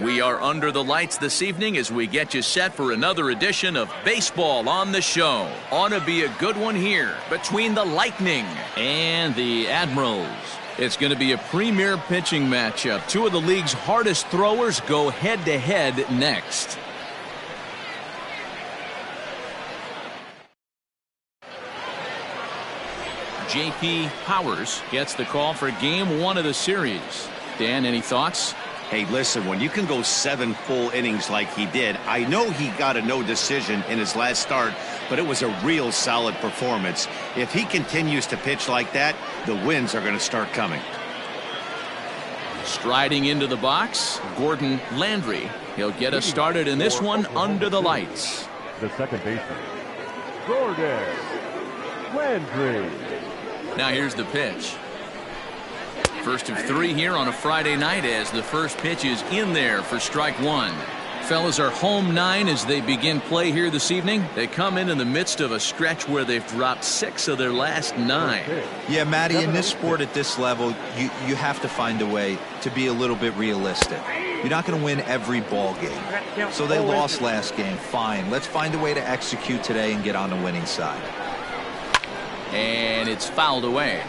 We are under the lights this evening as we get you set for another edition of Baseball on the Show. Ought to be a good one here between the Lightning and the Admirals. It's going to be a premier pitching matchup. Two of the league's hardest throwers go head-to-head next. J.P. Powers gets the call for Game 1 of the series. Dan, any thoughts? Hey, listen, when you can go 7 full innings like he did, I know he got a no decision in his last start, but it was a real solid performance. If he continues to pitch like that, the wins are going to start coming. Striding into the box, Gordon Landry. He'll get us started in this one under the lights. The second baseman, Gordon Landry. Now here's the pitch. First of 3 here on a Friday night as the first pitch is in there for strike 1. Fellas are home 9 as they begin play here this evening. They come in the midst of a stretch where they've dropped 6 of their last 9. Yeah, Matty, in this sport at this level, you have to find a way to be a little bit realistic. You're not going to win every ball game. So they lost last game. Fine. Let's find a way to execute today and get on the winning side. And it's fouled away.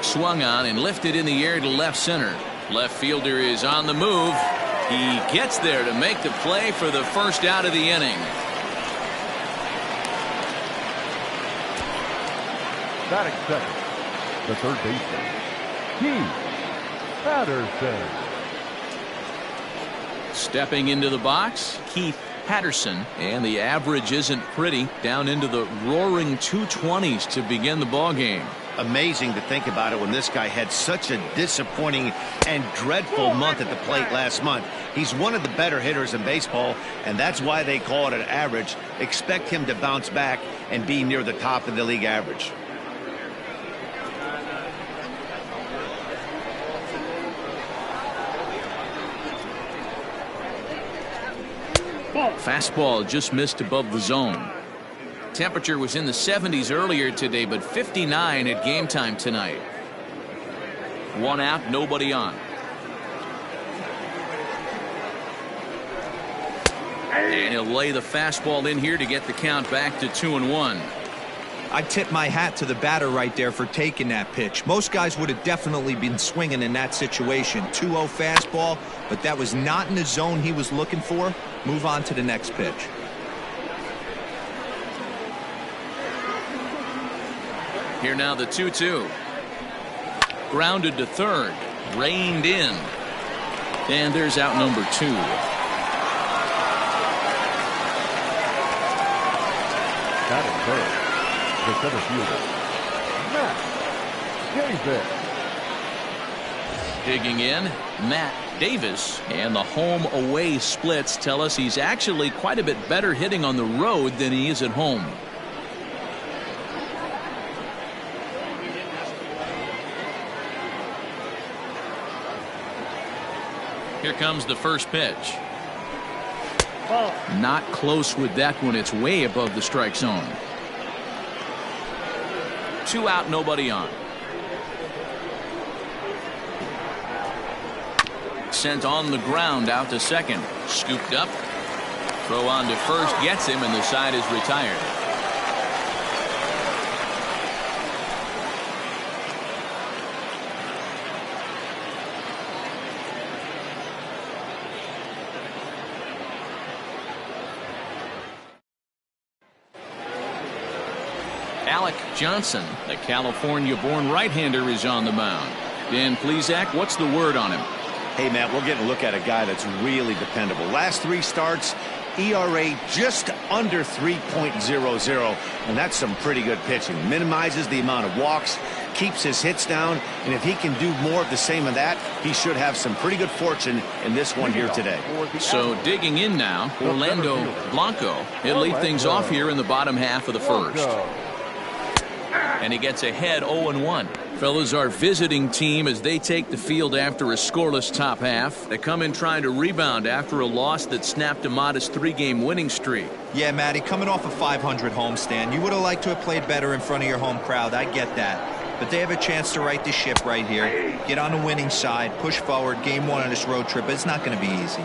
Swung on and lifted in the air to left center. Left fielder is on the move. He gets there to make the play for the first out of the inning. Batting second, the third baseman, Patterson. Stepping into the box, Keith Patterson, and the average isn't pretty, down into the roaring 220s to begin the ball game. Amazing to think about it when this guy had such a disappointing and dreadful month at the plate last month. He's one of the better hitters in baseball, and that's why they call it an average. Expect him to bounce back and be near the top of the league average. Fastball just missed above the zone. Temperature was in the 70s earlier today, but 59 at game time tonight. 1 out, nobody on. And he'll lay the fastball in here to get the count back to 2-1. I tip my hat to the batter right there for taking that pitch. Most guys would have definitely been swinging in that situation. 2-0 fastball, but that was not in the zone he was looking for. Move on to the next pitch. Here now the 2-2. Grounded to third. Reined in. And there's out number 2. Batting third, the center fielder, Matt Davis. Digging in, Matt Davis. And the home-away splits tell us he's actually quite a bit better hitting on the road than he is at home. Here comes the first pitch. Not close with that one. It's way above the strike zone. 2 out, nobody on. Sent on the ground out to second. Scooped up. Throw on to first gets him, and the side is retired. Alec Johnson, the California-born right-hander, is on the mound. Dan Plesac, what's the word on him? Hey, Matt, we're getting a look at a guy that's really dependable. Last 3 starts, ERA just under 3.00, and that's some pretty good pitching. Minimizes the amount of walks, keeps his hits down, and if he can do more of the same of that, he should have some pretty good fortune in this one here today. So digging in now, Orlando Blanco. He'll lead things off here in the bottom half of the first. and he gets ahead 0-1. Fellas, our visiting team, as they take the field after a scoreless top half, they come in trying to rebound after a loss that snapped a modest 3-game winning streak. Yeah, Matty, coming off a 500 homestand, you would have liked to have played better in front of your home crowd. I get that. But they have a chance to right the ship right here. Get on the winning side, push forward, game 1 of this road trip. It's not going to be easy.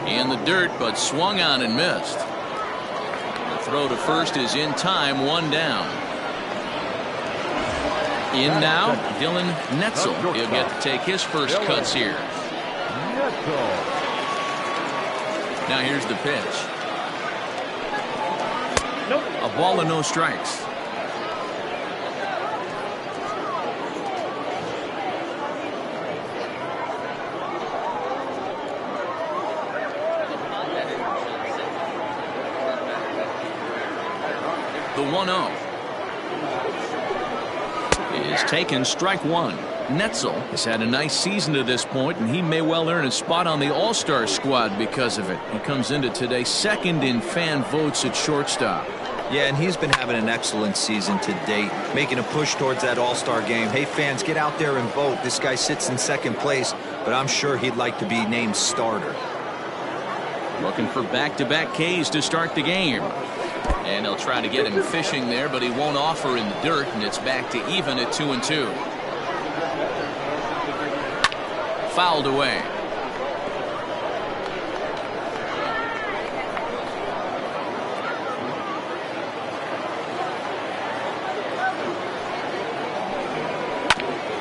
In the dirt, but swung on and missed. The throw to first is in time, 1 down. In now, Dylan Netzel. He'll get to take his first cuts here. Now here's the pitch. A ball and no strikes. The 1-0 is taken, strike 1. Netzel has had a nice season to this point, and he may well earn a spot on the All-Star squad because of it. He comes into today second in fan votes at shortstop. Yeah, and he's been having an excellent season to date, making a push towards that All-Star game. Hey, fans, get out there and vote. This guy sits in second place, but I'm sure he'd like to be named starter. Looking for back-to-back Ks to start the game. And they'll try to get him fishing there, but he won't offer in the dirt, and it's back to even at 2-2. Fouled away.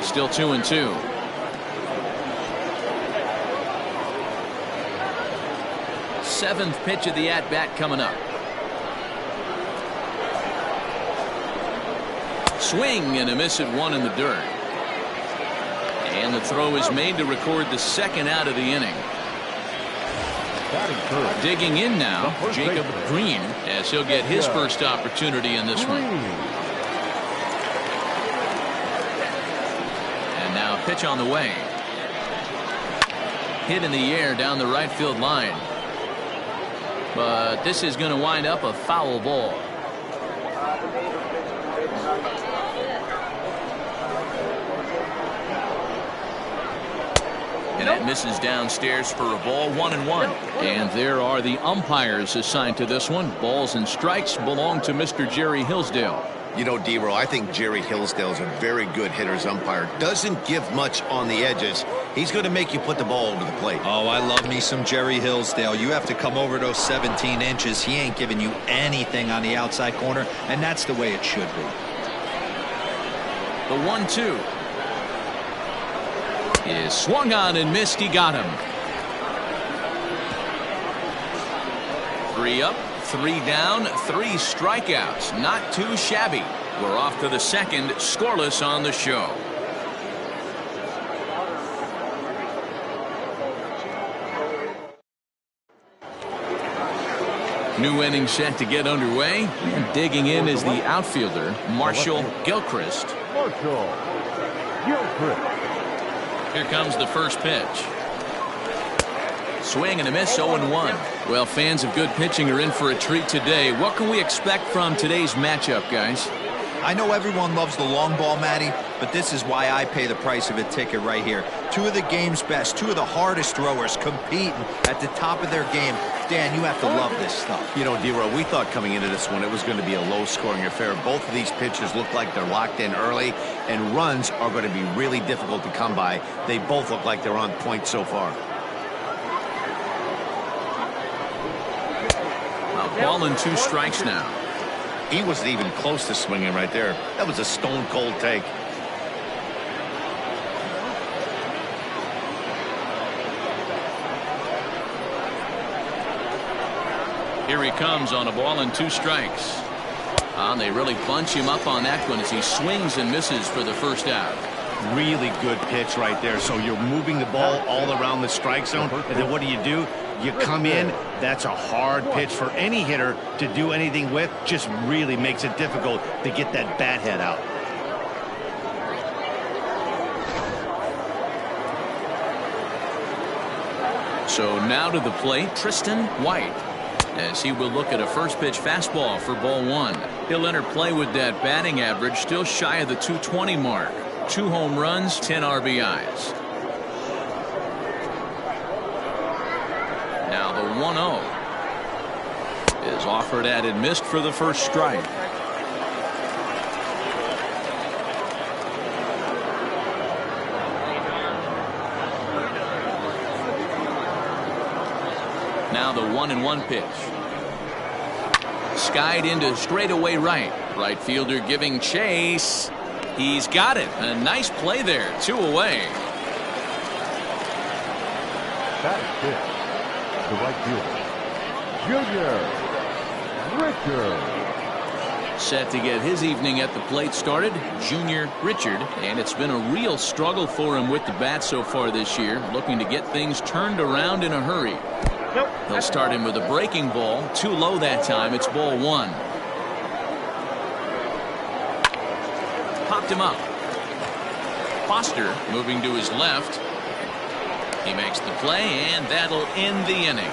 Still 2-2. Seventh pitch of the at-bat coming up. Swing and a miss at 1 in the dirt. And the throw is made to record the second out of the inning. Digging in now, Jacob Green, as he'll get his first opportunity in this one. And now a pitch on the way. Hit in the air down the right field line. But this is going to wind up a foul ball. And that misses downstairs for a ball, 1-1. And there are the umpires assigned to this one. Balls and strikes belong to Mr. Jerry Hillsdale. You know, D-Roll, I think Jerry Hillsdale is a very good hitter's umpire. Doesn't give much on the edges. He's going to make you put the ball over the plate. Oh, I love me some Jerry Hillsdale. You have to come over those 17 inches. He ain't giving you anything on the outside corner, and that's the way it should be. The 1-2 is swung on and missed. He got him. 3 up, 3 down, 3 strikeouts. Not too shabby. We're off to the second, scoreless on the show. New inning set to get underway, and digging in is the outfielder Marshall Gilchrist. Here comes the first pitch. Swing and a miss, 0-1. Well, fans of good pitching are in for a treat today. What can we expect from today's matchup, guys? I know everyone loves the long ball, Matty, but this is why I pay the price of a ticket right here. 2 of the game's best, 2 of the hardest throwers competing at the top of their game. Dan, you have to love this stuff. You know, D-Roll, we thought coming into this one it was going to be a low-scoring affair. Both of these pitchers look like they're locked in early, and runs are going to be really difficult to come by. They both look like they're on point so far. A ball and 2 strikes now. He wasn't even close to swinging right there. That was a stone-cold take. Here he comes on a ball and 2 strikes. And they really bunch him up on that one as he swings and misses for the first out. Really good pitch right there. So you're moving the ball all around the strike zone, and then what do? You come in. That's a hard pitch for any hitter to do anything with. Just really makes it difficult to get that bat head out. So now to the plate, Tristan White. as he will look at a first pitch fastball for ball one. He'll enter play with that batting average still shy of the 220 mark. 2 home runs, 10 RBIs. Now the 1-0 is offered at and missed for the first strike. Now the 1-1 pitch. Skied into straightaway right. Right fielder giving chase. He's got it. A nice play there. 2 away. That is it. The right fielder, Junior Richard. Set to get his evening at the plate started, Junior Richard, and it's been a real struggle for him with the bat so far this year, looking to get things turned around in a hurry. They'll start him with a breaking ball, too low that time. It's ball one. Popped him up. Foster moving to his left. He makes the play, and that'll end the inning.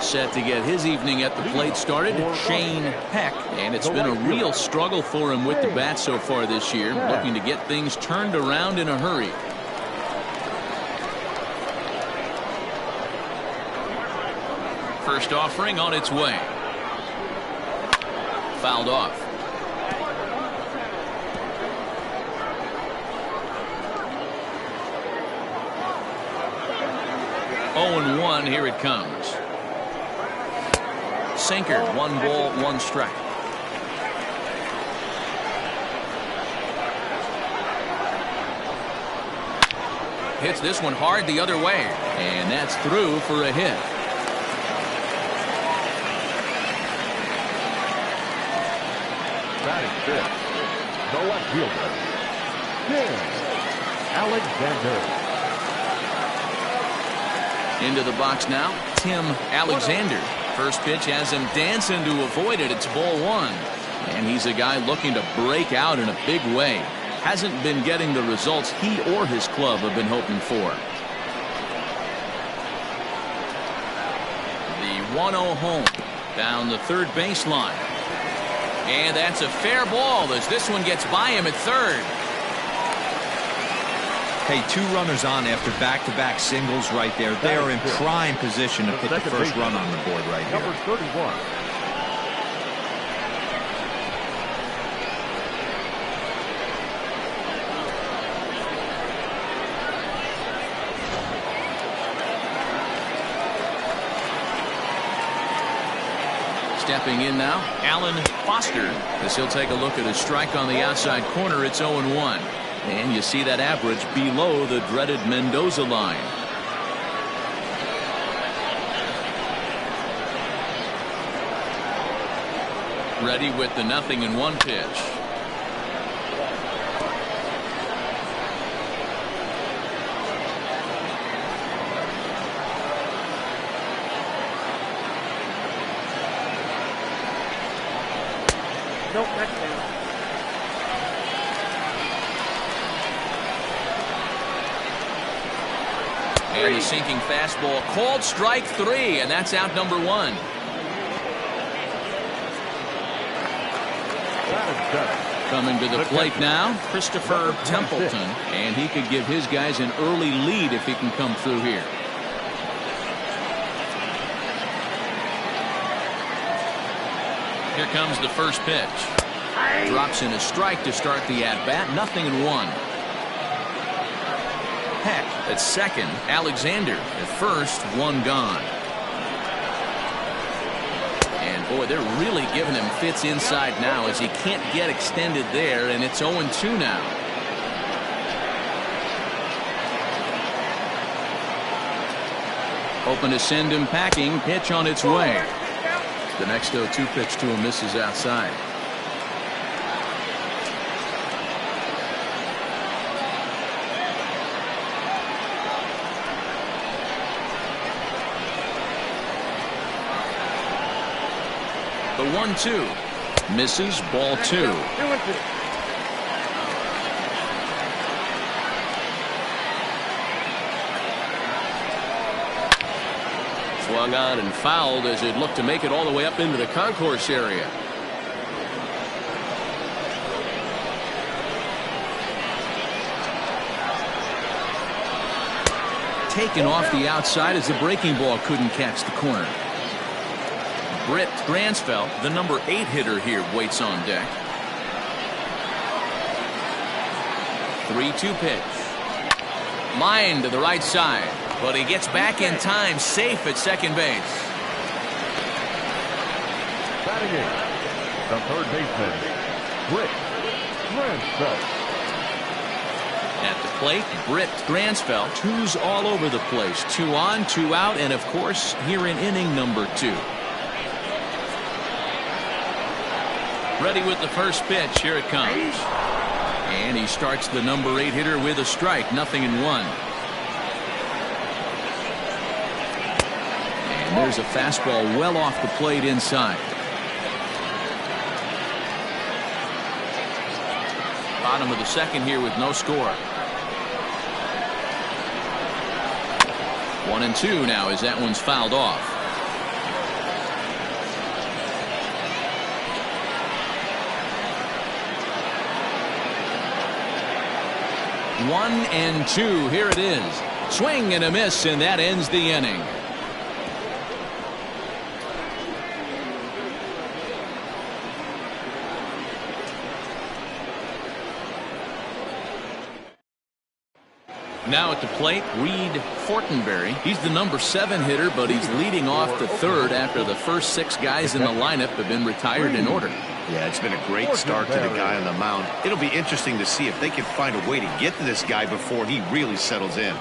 Set to get his evening at the plate started, Shane Peck, and it's been a real struggle for him with the bat so far this year, looking to get things turned around in a hurry. First offering on its way. Fouled off. Oh, and 1, here it comes. Sinker, 1 ball, 1 strike. Hits this one hard the other way, and that's through for a hit. That is it. The left fielder, Tim Alexander. Into the box now, Tim Alexander. First pitch has him dancing to avoid it. It's ball one. And he's a guy looking to break out in a big way. Hasn't been getting the results he or his club have been hoping for. The 1-0 home down the third baseline. And that's a fair ball as this one gets by him at third. Hey, 2 runners on after back-to-back singles right there. They are in prime position to put the first run on the board right here. Number 31. Stepping in now, Alan Foster, as he'll take a look at a strike on the outside corner. It's 0-1. And you see that average below the dreaded Mendoza line. Ready with the 0-1 pitch. Nope, that's down. And a sinking fastball called strike 3, and that's out number 1. Coming to the plate now, Christopher Templeton, and he could give his guys an early lead if he can come through here. Here comes the first pitch. Drops in a strike to start the at-bat. 0-1. Peck at second. Alexander at first. 1 gone. And boy, they're really giving him fits inside now as he can't get extended there, and it's 0-2 now. Hoping to send him packing. Pitch on its way. The next 0-2 pitch to him misses outside. The 1-2. Misses, ball 2. Swung on and fouled as it looked to make it all the way up into the concourse area. Taken off the outside as the breaking ball couldn't catch the corner. Britt Gransfeld, the number 8 hitter here, waits on deck. 3-2 pitch. Line to the right side, but he gets back in time, safe at second base. Batting in, the third baseman, Britt Gransfeld. At the plate, Britt Gransfeld, 2s all over the place. 2 on, 2 out, and of course, here in inning number 2. Ready with the first pitch. Here it comes. And he starts the number 8 hitter with a strike. 0-1. And there's a fastball well off the plate inside. Bottom of the second here with no score. 1-2 now as that one's fouled off. One and two. Here it is. Swing and a miss, and that ends the inning. Now at the plate, Reid Fortenberry. He's the number 7 hitter, but he's leading off the third after the first 6 guys in the lineup have been retired in order. Yeah, it's been a great start to the guy on the mound. It'll be interesting to see if they can find a way to get to this guy before he really settles in.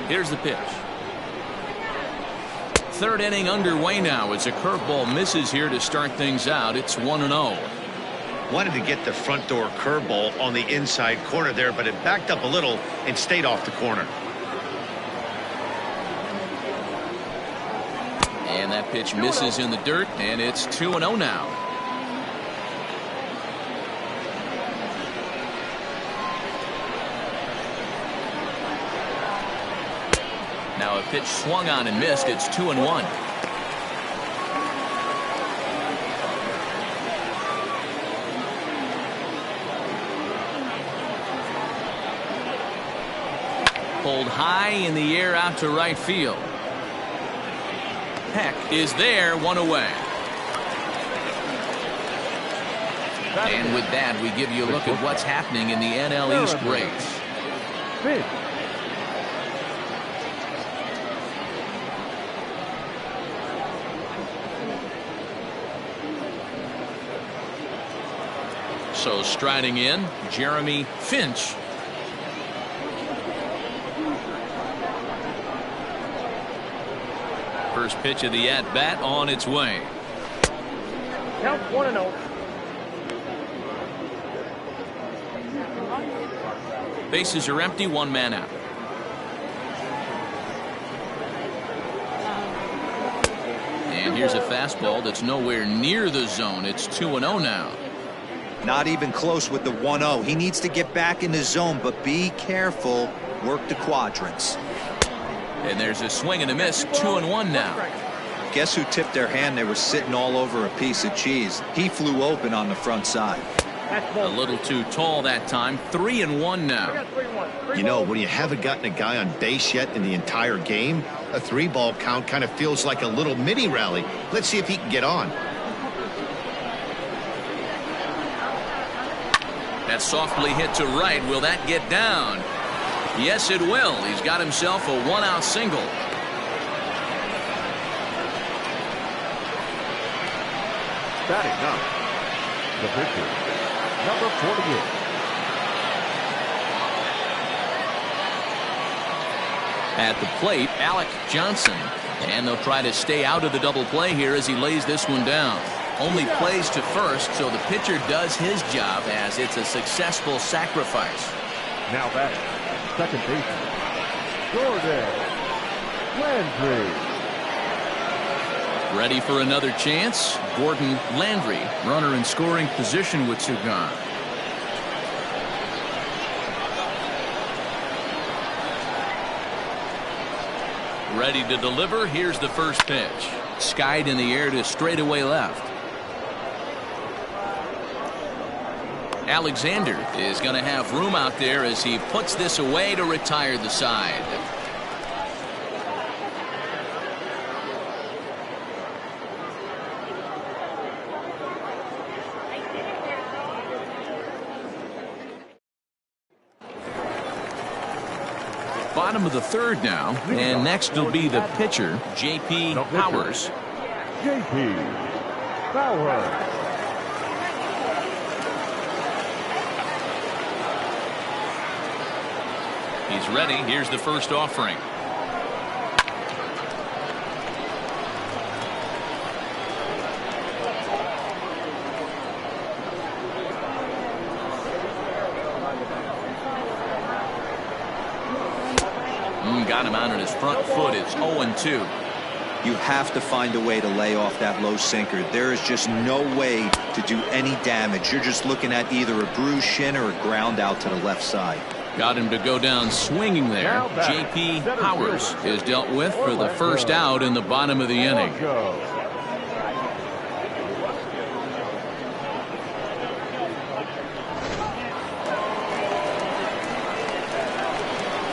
Here's the pitch. Third inning underway now as a curveball misses here to start things out. It's 1-0. Wanted to get the front door curveball on the inside corner there, but it backed up a little and stayed off the corner. And that pitch misses in the dirt, and it's 2-0 now. Now a pitch swung on and missed. It's 2-1. Pulled high in the air out to right field. Peck is there, 1 away. And with that, we give you a look at what's happening in the NL East race. So striding in, Jeremy Finch. First pitch of the at-bat on its way. Count 1-0. Bases are empty, 1 man out. And here's a fastball that's nowhere near the zone. It's 2-0 now. Not even close with the 1-0. He needs to get back in the zone, but be careful. Work the quadrants. And there's a swing and a miss. 2-1 now. Guess who tipped their hand? They were sitting all over a piece of cheese. He flew open on the front side. A little too tall that time. 3-1 now. You know, when you haven't gotten a guy on base yet in the entire game, a 3-ball count kind of feels like a little mini rally. Let's see if he can get on. That's softly hit to right. Will that get down? Yes, it will. He's got himself a 1-out single. Batting up, the pitcher, number 48. At the plate, Alec Johnson. And they'll try to stay out of the double play here as he lays this one down. Only plays to first, so the pitcher does his job as it's a successful sacrifice. Now batting, second baseman, Jordan Landry. Ready for another chance. Gordon Landry, runner in scoring position with two gone. Ready to deliver. Here's the first pitch. Skied in the air to straightaway left. Alexander is going to have room out there as he puts this away to retire the side. Bottom of the third now, and next will be the pitcher, J.P. Powers. J.P. Powers. He's ready. Here's the first offering. Got him out on his front foot. It's 0-2. You have to find a way to lay off that low sinker. There is just no way to do any damage. You're just looking at either a bruised shin or a ground out to the left side. Got him to go down swinging there. J.P. Powers is dealt with for the first out in the bottom of the inning.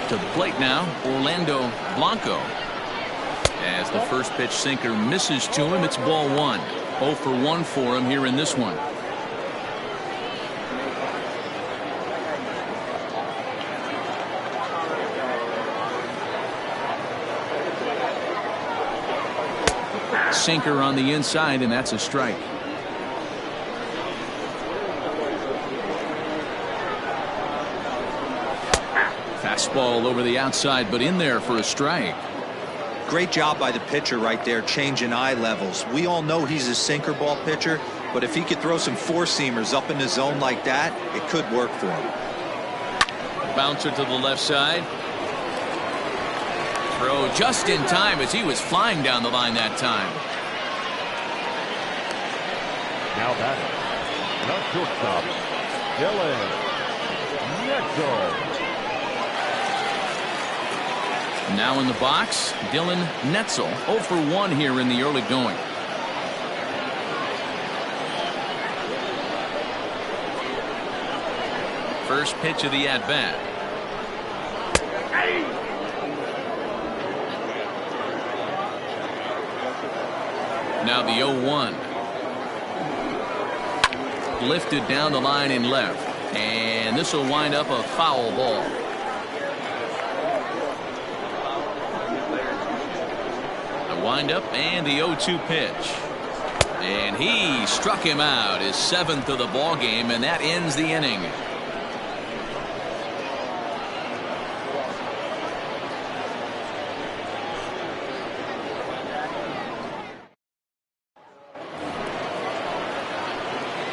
To the plate now, Orlando Blanco. As the first pitch sinker misses to him, it's ball one. 0 for 1 for him here in this one. Sinker on the inside, and that's a strike. Fastball over the outside, but in there for a strike. Great job by the pitcher right there, changing eye levels. We all know he's a sinker ball pitcher, but if he could throw some four-seamers up in the zone like that, it could work for him. Bouncer to the left side. Throw just in time as he was flying down the line that time. Now batting, the shortstop, Dylan Netzel. Now in the box, Dylan Netzel. 0 for 1 here in the early going. First pitch of the at-bat. Now the 0-1. Lifted down the line in left. And this will wind up a foul ball. Wind up and the 0-2 pitch, and he struck him out, his 7th of the ball game, and that ends the inning.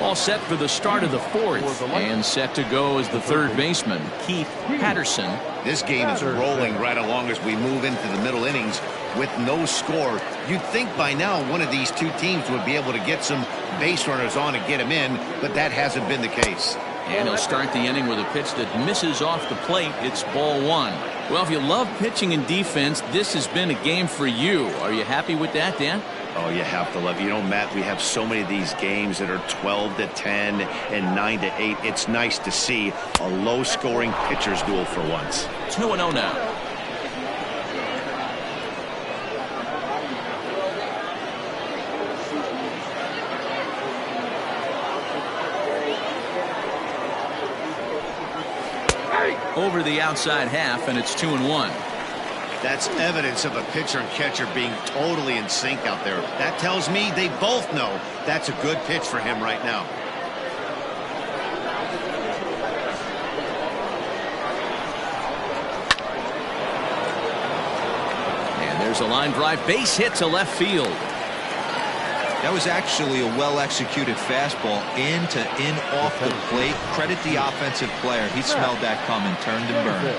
All set for the start of the fourth, and set to go as the third baseman, Keith Patterson. This game is rolling right along as we move into the middle innings with no score. You'd think by now one of these two teams would be able to get some base runners on and get them in, but that hasn't been the case. And he'll start the inning with a pitch that misses off the plate. It's ball one. Well, if you love pitching and defense, this has been a game for you. Are you happy with that, Dan? Oh, you have to love. You know, Matt, we have so many of these games that are 12-10 and 9-8. It's nice to see a low-scoring pitcher's duel for once. 2-0 now. Over the outside half, and it's 2-1. That's evidence of a pitcher and catcher being totally in sync out there. That tells me they both know that's a good pitch for him right now. And there's a line drive, base hit to left field. That was actually a well-executed fastball in off the plate. Credit the offensive player. He smelled that coming, turned and burned.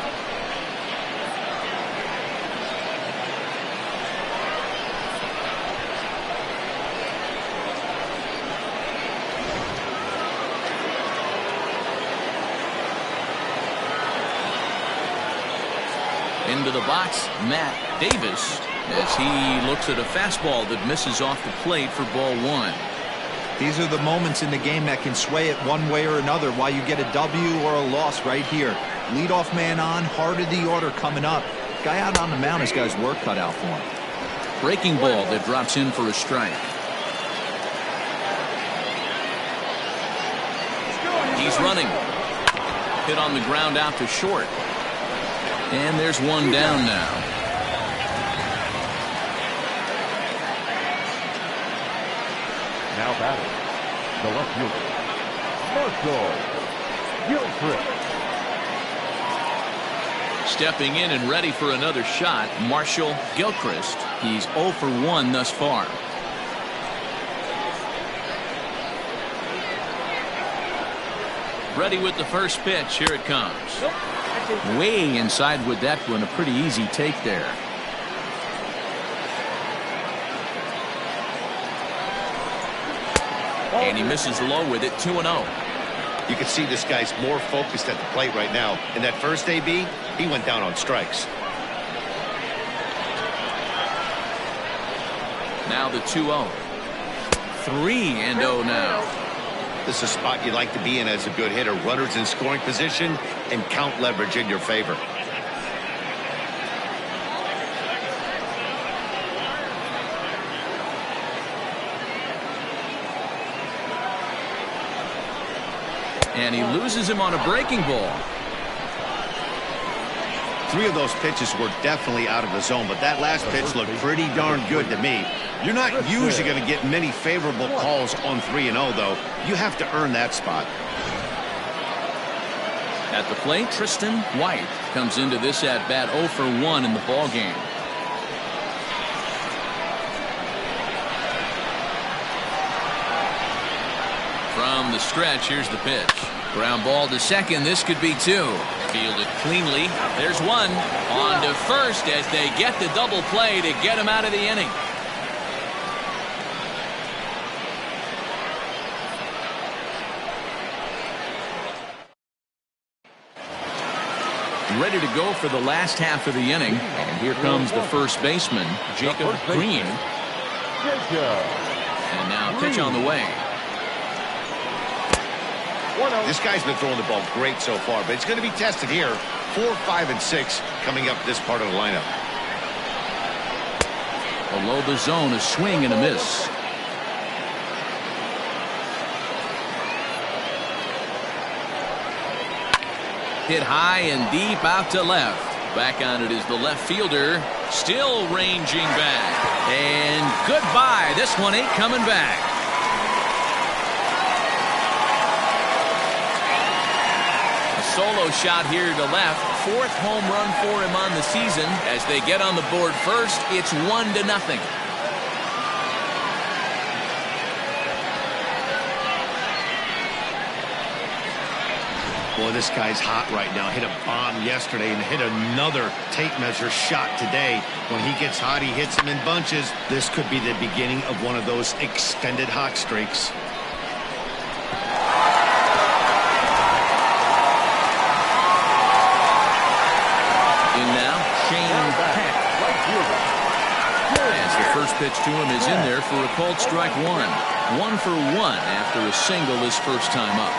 Into the box, Matt Davis, as he looks at a fastball that misses off the plate for ball one. These are the moments in the game that can sway it one way or another, why you get a W or a loss right here. Leadoff man on, heart of the order coming up. Guy out on the mound has got his work cut out for him. Breaking ball that drops in for a strike. He's running. Hit on the ground out to short. And there's one down now. Now batting, the left fielder, Marshall Gilchrist. Stepping in and ready for another shot, Marshall Gilchrist. He's 0 for 1 thus far. Ready with the first pitch. Here it comes. Way inside with that one. A pretty easy take there. And he misses low with it. 2-0. You can see this guy's more focused at the plate right now. In that first AB, he went down on strikes. Now the 2-0. 3-0 now. This is a spot you like to be in as a good hitter. Runners in scoring position and count leverage in your favor. And he loses him on a breaking ball. 3 of those pitches were definitely out of the zone, but that last pitch looked pretty darn good to me. You're not usually going to get many favorable calls on 3-0, though. You have to earn that spot. At the plate, Tristan White comes into this at-bat 0 for 1 in the ballgame. From the stretch, here's the pitch. Ground ball to second. This could be 2. Fielded cleanly. There's 1. On to first as they get the double play to get him out of the inning. Ready to go for the last half of the inning. And here comes the first baseman, Jacob Green. And now pitch on the way. This guy's been throwing the ball great so far, but it's going to be tested here. 4, 5, and 6 coming up this part of the lineup. Below the zone, a swing and a miss. Hit high and deep out to left. Back on it is the left fielder, still ranging back. And goodbye. This one ain't coming back. Solo shot here to left. 4th home run for him on the season. As they get on the board first, it's 1-0. Boy, this guy's hot right now. Hit a bomb yesterday and hit another tape measure shot today. When he gets hot, he hits them in bunches. This could be the beginning of one of those extended hot streaks. As the first pitch to him is in there for a called strike 1. 1 for 1 after a single his first time up.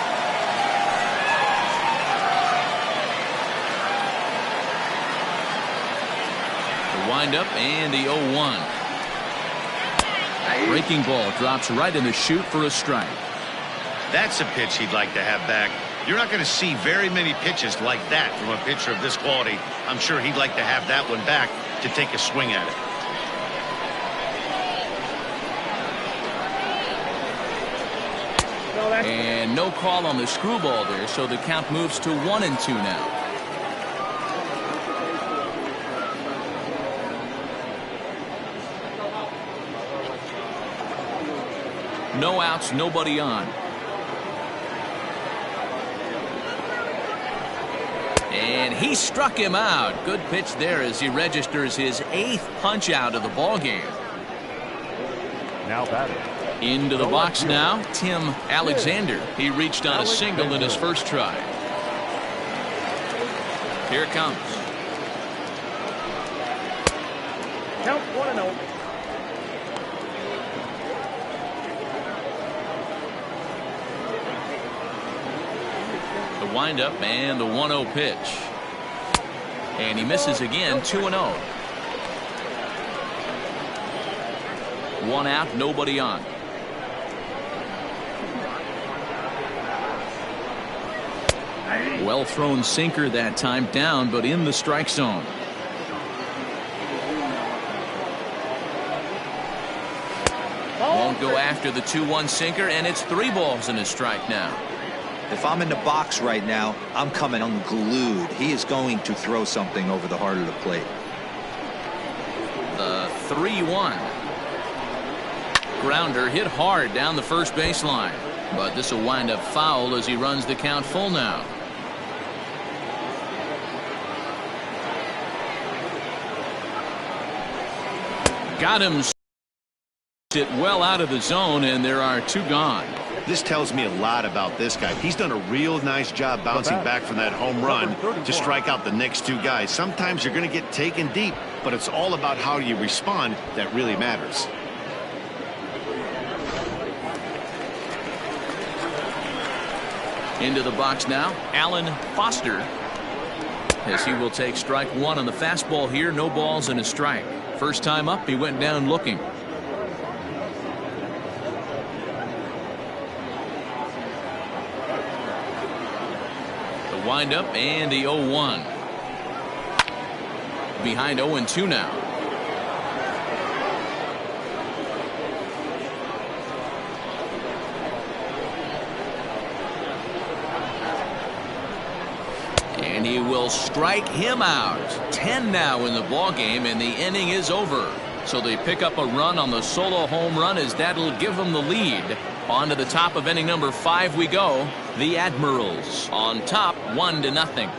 The windup and the 0-1. Breaking ball drops right in the chute for a strike. That's a pitch he'd like to have back. You're not going to see very many pitches like that from a pitcher of this quality. I'm sure he'd like to have that one back to take a swing at it. And no call on the screwball there, so the count moves to 1-2 now. No outs, nobody on. And he struck him out. Good pitch there as he registers his 8th punch out of the ball game. Now batting. Into the box now, Tim Alexander. He reached on a single in his first try. Here it comes. Count 1-0. The windup and the 1-0 pitch. And he misses again, 2-0. 1 out, nobody on. Well thrown sinker that time, down but in the strike zone. Won't go after the 2-1 sinker, and it's 3 balls and a strike now. If I'm in the box right now, I'm coming unglued. He is going to throw something over the heart of the plate. The 3-1. Grounder hit hard down the first baseline, but this will wind up foul as he runs the count full now. Got him. It well out of the zone, and there are 2 gone. This tells me a lot about this guy. He's done a real nice job bouncing back from that home run to strike out the next 2 guys. Sometimes you're going to get taken deep, but it's all about how you respond that really matters. Into the box now, Alan Foster, as he will take strike 1 on the fastball here. No balls and a strike. First time up, he went down looking. The windup and the 0-1. Behind 0-2 now. And he will strike him out. 10 now in the ball game, and the inning is over. So they pick up a run on the solo home run, as that'll give them the lead. On to the top of inning number 5 we go. The Admirals on top, 1-0.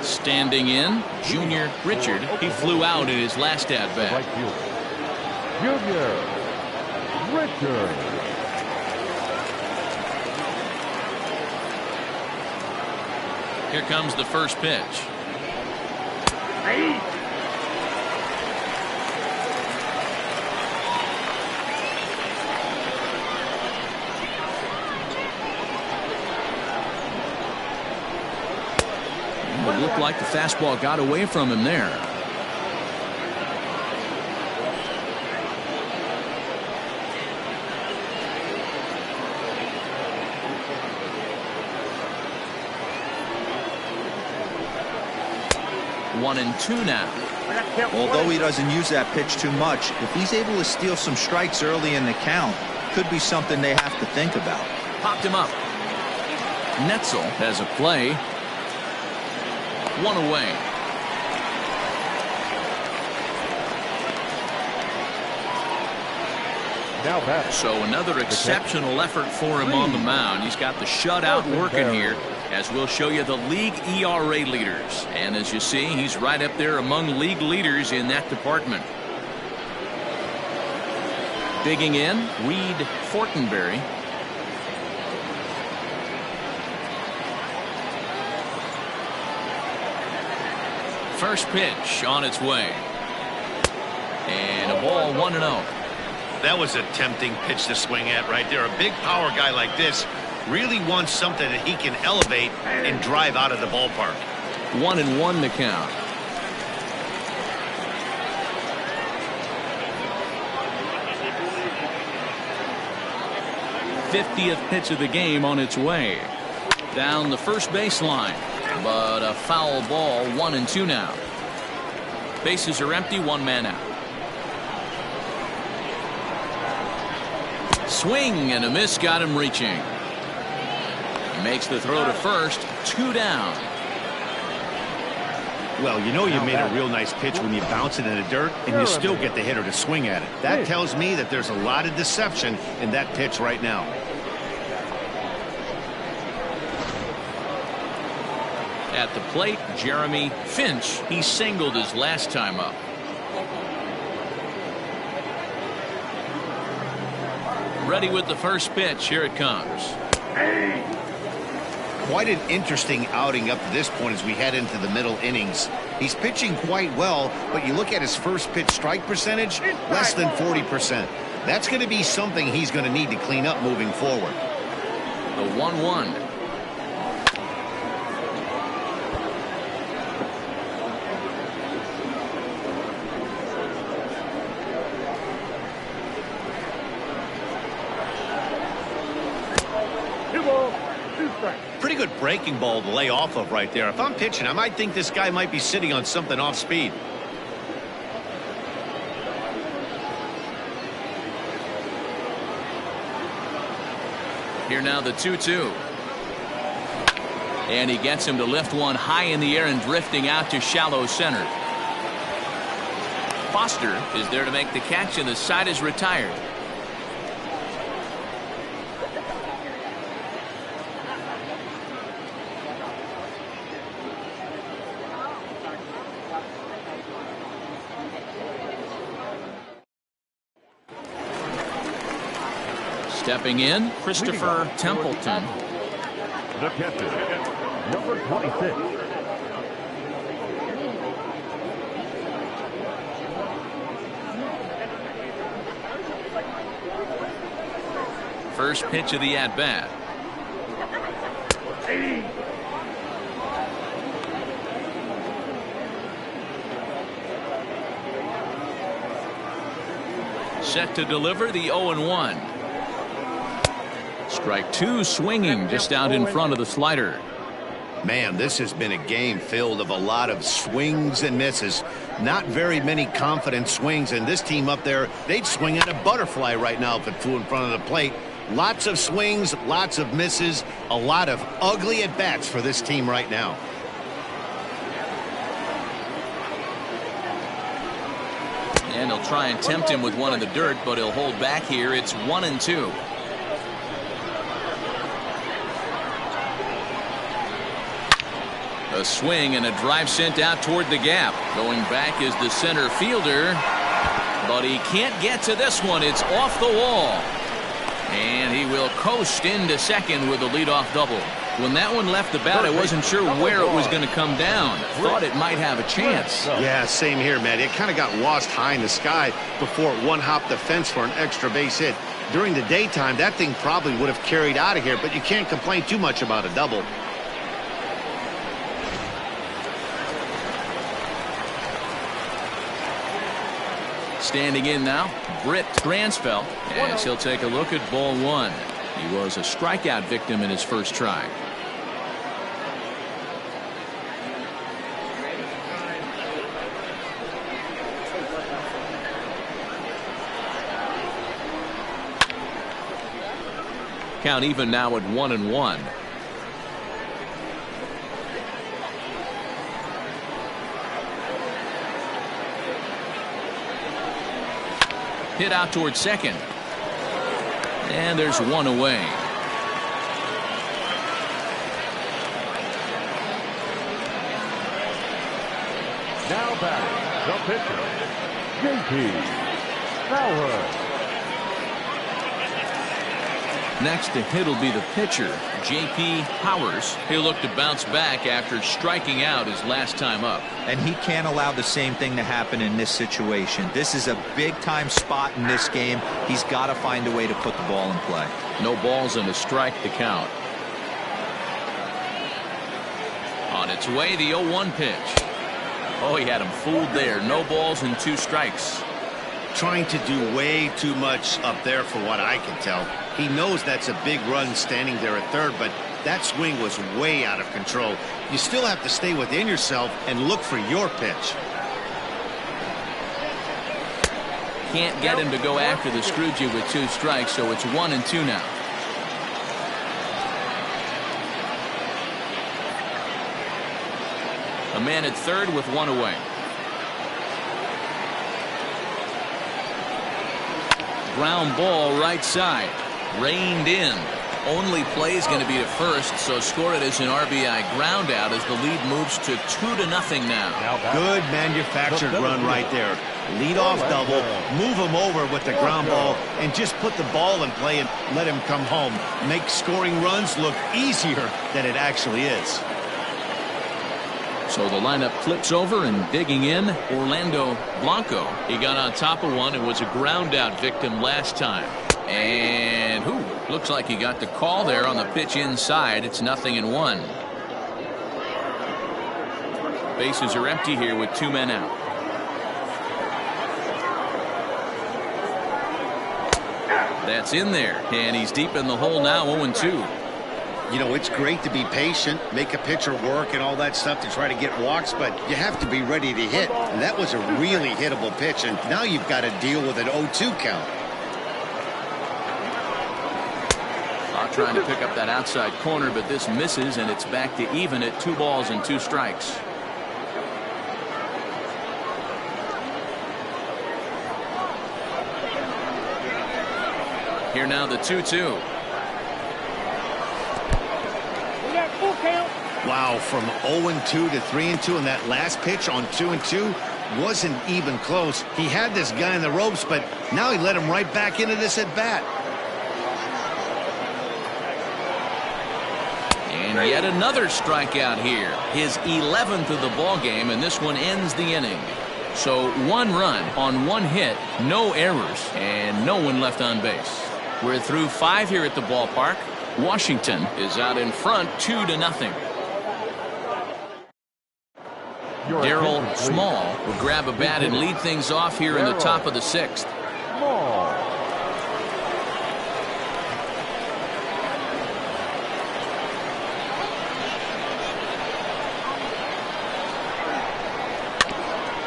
Standing in, Junior Richard. He flew out in his last at bat. Right field. Junior Richard. Here comes the first pitch. It looked like the fastball got away from him there. One and 2 now. Although he doesn't use that pitch too much, if he's able to steal some strikes early in the count, could be something they have to think about. Popped him up. Netzel has a play. 1 away. Now back. So another exceptional effort for him on the mound. He's got the shutout working here, as we'll show you the league ERA leaders. And as you see, he's right up there among league leaders in that department. Digging in, Reid Fortenberry. First pitch on its way. And a ball, 1-0. That was a tempting pitch to swing at right there. A big power guy like this really wants something that he can elevate and drive out of the ballpark. 1-1 to count. '50th pitch of the game on its way. Down the first baseline, but a foul ball. 1-2 now. Bases are empty, 1 man out. Swing and a miss, got him reaching. He makes the throw to first, 2 down. Well, you know you made a real nice pitch when you bounce it in the dirt and you still get the hitter to swing at it. That tells me that there's a lot of deception in that pitch right now. At the plate, Jeremy Finch. He singled his last time up. Ready with the first pitch. Here it comes. Quite an interesting outing up to this point as we head into the middle innings. He's pitching quite well, but you look at his first pitch strike percentage, less than 40%. That's going to be something he's going to need to clean up moving forward. The 1-1. Pretty good breaking ball to lay off of right there. If I'm pitching, I might think this guy might be sitting on something off speed. Here now the 2-2. And he gets him to lift one high in the air and drifting out to shallow center. Foster is there to make the catch, and the side is retired. Stepping in, Christopher Templeton. The catcher, number 26. First pitch of the at-bat. Set to deliver the 0-1. Strike two, swinging just out in front of the slider. Man, this has been a game filled of a lot of swings and misses. Not very many confident swings, and this team up there, they'd swing at a butterfly right now if it flew in front of the plate. Lots of swings, lots of misses, a lot of ugly at-bats for this team right now. And he'll try and tempt him with one in the dirt, but he'll hold back here. It's 1-2. A swing and a drive sent out toward the gap. Going back is the center fielder, but he can't get to this one. It's off the wall. And he will coast into second with a leadoff double. When that one left the bat, I wasn't sure where it was going to come down. Thought it might have a chance. Yeah, same here, man. It kind of got lost high in the sky before it one-hopped the fence for an extra base hit. During the daytime, that thing probably would have carried out of here, but you can't complain too much about a double. Standing in now, Britt Dransfeld, as he'll take a look at ball one. He was a strikeout victim in his first try. Count even now at 1-1. Hit out towards second. And there's one away. Now batting, the pitcher, JP Bauer. Next to hit will be the pitcher, J.P. Powers. He'll look to bounce back after striking out his last time up. And he can't allow the same thing to happen in this situation. This is a big-time spot in this game. He's got to find a way to put the ball in play. No balls and a strike to count. On its way, the 0-1 pitch. Oh, he had him fooled there. No balls and 2 strikes. Trying to do way too much up there for what I can tell. He knows that's a big run standing there at third, but that swing was way out of control. You still have to stay within yourself and look for your pitch. Can't get him to go after the Scrooge with 2 strikes, so it's 1-2 now. A man at third with one away. Ground ball right side. Reined in. Only play is going to be to first, so score it as an RBI ground out as the lead moves to 2-0 now. Good manufactured run right there. Lead off double, move him over with the ground ball, and just put the ball in play and let him come home. Make scoring runs look easier than it actually is. So the lineup flips over and digging in, Orlando Blanco. He got on top of one and was a ground out victim last time. And looks like he got the call there on the pitch inside. It's 0-1. Bases are empty here with 2 men out. That's in there, and he's deep in the hole now. 0-2. You know, it's great to be patient, make a pitcher work and all that stuff to try to get walks, but you have to be ready to hit. And that was a really hittable pitch, and now you've got to deal with an 0-2 count. Trying to pick up that outside corner, but this misses, and it's back to even at 2 balls and 2 strikes. Here now the 2-2. Wow, from 0-2 to 3-2, and that last pitch on 2-2 wasn't even close. He had this guy in the ropes, but now he let him right back into this at bat. And yet another strikeout here. His 11th of the ball game, and this one ends the inning. So 1 run on 1 hit, no errors, and no one left on base. We're through 5 here at the ballpark. Washington is out in front 2-0. Darryl Small will grab a bat and lead things off here in the top of the 6th.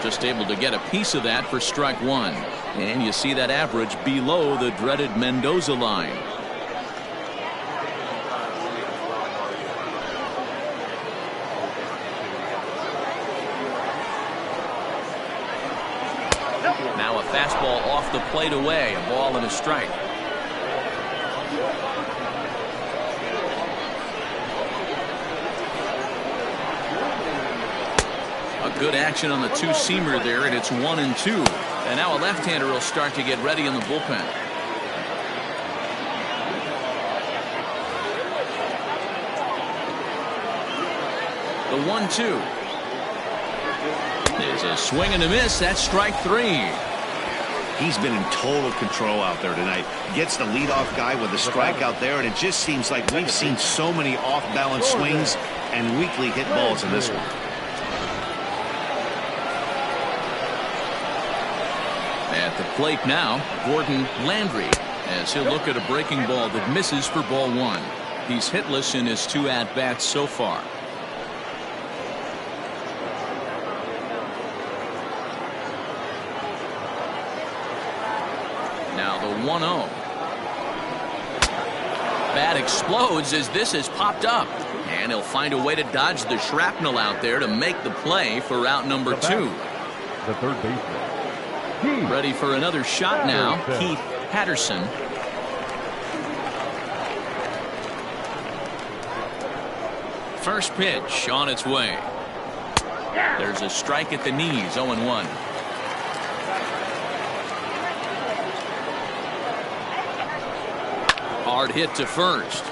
Just able to get a piece of that for strike 1. And you see that average below the dreaded Mendoza line. Now a fastball off the plate away. A ball and a strike. Good action on the 2-seamer there, and it's 1-2. And now a left-hander will start to get ready in the bullpen. The 1-2. There's a swing and a miss. That's strike 3. He's been in total control out there tonight. Gets the leadoff guy with a strikeout there, and it just seems like we've seen so many off-balance swings and weakly hit balls in this one. At the plate now, Gordon Landry, as he'll look at a breaking ball that misses for ball 1. He's hitless in his 2 at-bats so far. Now the 1-0. Bat explodes as this has popped up. And he'll find a way to dodge the shrapnel out there to make the play for out number 2. The third baseman. Ready for another shot now, Keith Patterson. First pitch on its way. There's a strike at the knees, 0-1. Hard hit to first.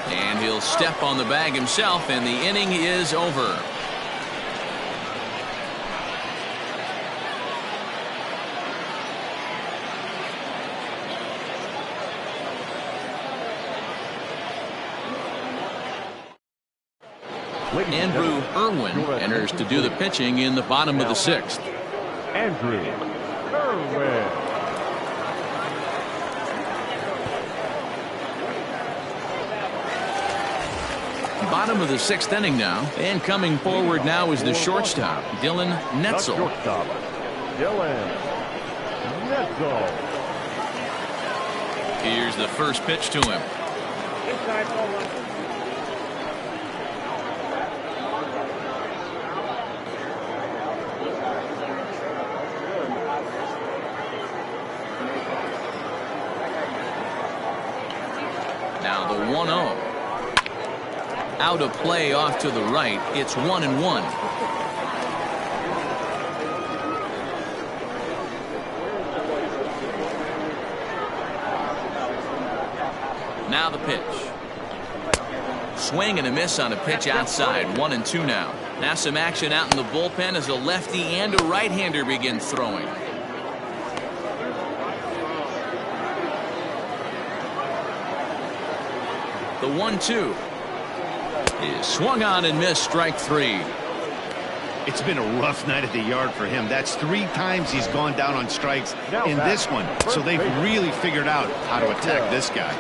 And he'll step on the bag himself, and the inning is over. Andrew Irwin enters to do the pitching in the bottom of the 6th. Andrew Irwin. Bottom of the 6th inning now, and coming forward now is the shortstop, Dylan Netzel. Dylan Netzel. Here's the first pitch to him. 1-0. Out of play off to the right. It's 1-1. Now the pitch. Swing and a miss on a pitch outside. 1-2 now. Now some action out in the bullpen as a lefty and a right-hander begin throwing. The 1-2 is swung on and missed. Strike 3. It's been a rough night at the yard for him. That's 3 times he's gone down on strikes in this one. So they've really figured out how to attack this guy.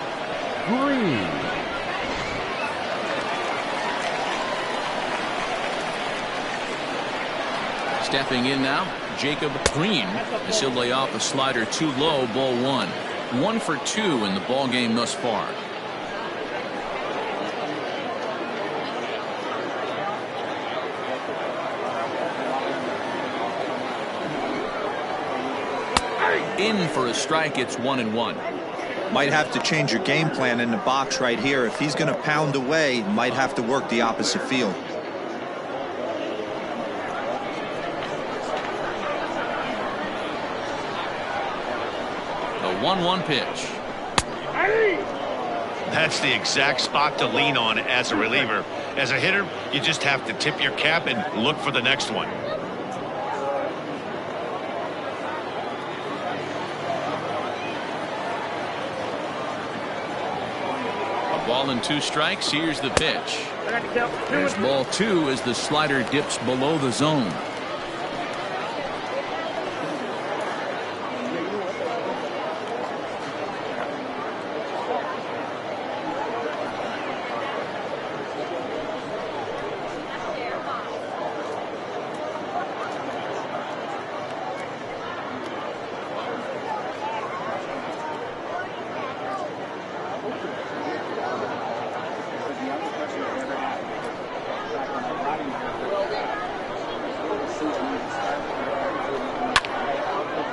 Stepping in now, Jacob Green. As he'll lay off a slider too low. Ball 1. 1 for 2 in the ball game thus far. In for a strike. It's 1-1. Might have to change your game plan in the box right here. If he's going to pound away, might have to work the opposite field. The 1-1 pitch. That's the exact spot to lean on as a reliever. As a hitter, you just have to tip your cap and look for the next one. Ball and 2 strikes. Here's the pitch. There's ball 2 as the slider dips below the zone.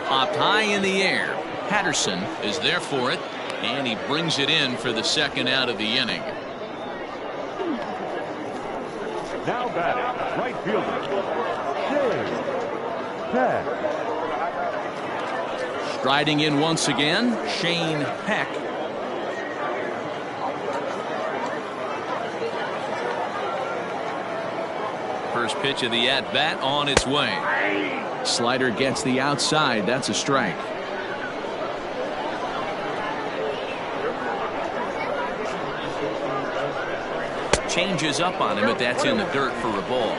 Popped high in the air. Patterson is there for it, and he brings it in for the second out of the inning. Now batting, right fielder, Peck. Striding in once again, Shane Peck. First pitch of the at-bat on its way. Slider gets the outside. That's a strike. Changes up on him, but that's in the dirt for a ball.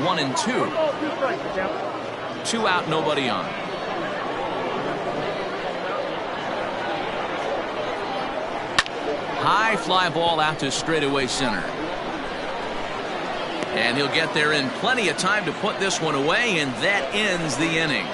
One and 2. 2 out, nobody on. High fly ball out to straightaway center. And he'll get there in plenty of time to put this one away, and that ends the inning.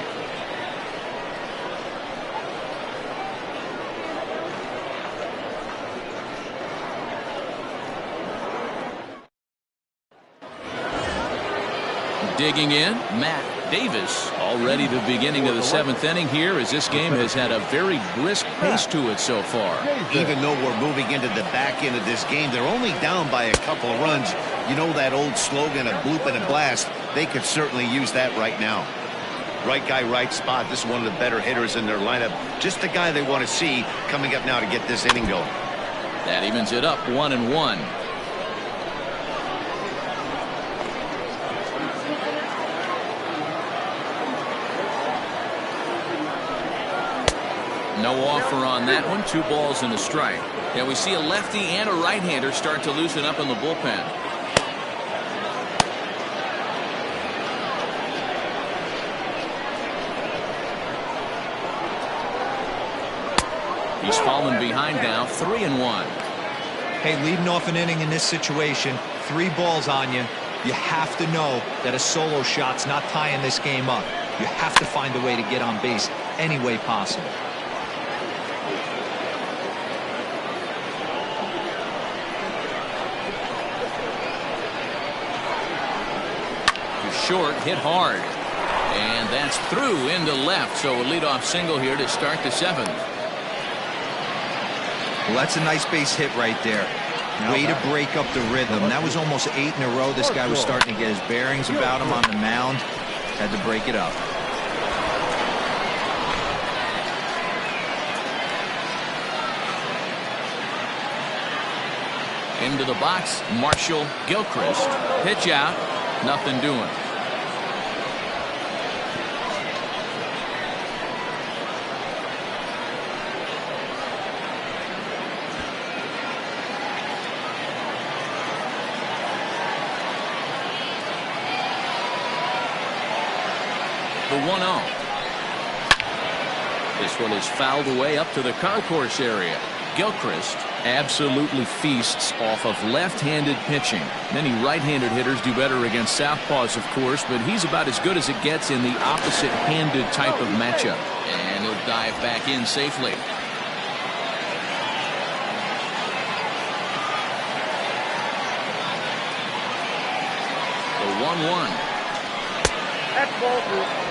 Digging in, Matt Davis, already the beginning of the 7th inning here, as this game has had a very brisk pace to it so far. Even though we're moving into the back end of this game, they're only down by a couple of runs. You know that old slogan, a bloop and a blast. They could certainly use that right now. Right guy, right spot. This is one of the better hitters in their lineup. Just the guy they want to see coming up now to get this inning going. That evens it up, 1-1. No offer on that one. 2 balls and a strike. And we see a lefty and a right-hander start to loosen up in the bullpen. He's fallen behind now, 3-1. Hey, leading off an inning in this situation, 3 balls on you. You have to know that a solo shot's not tying this game up. You have to find a way to get on base any way possible. Short, hit hard, and that that's through into left, so a leadoff single here to start the 7th. Well, that's a nice base hit right there. Way to break up the rhythm. That was almost 8 in a row. This guy was starting to get his bearings about him on the mound. Had to break it up. Into the box, Marshall Gilchrist. Pitch out, nothing doing. The 1-0. This one is fouled away up to the concourse area. Gilchrist absolutely feasts off of left-handed pitching. Many right-handed hitters do better against southpaws, of course, but he's about as good as it gets in the opposite-handed type of matchup. And he'll dive back in safely. The 1-1. That's ball 2.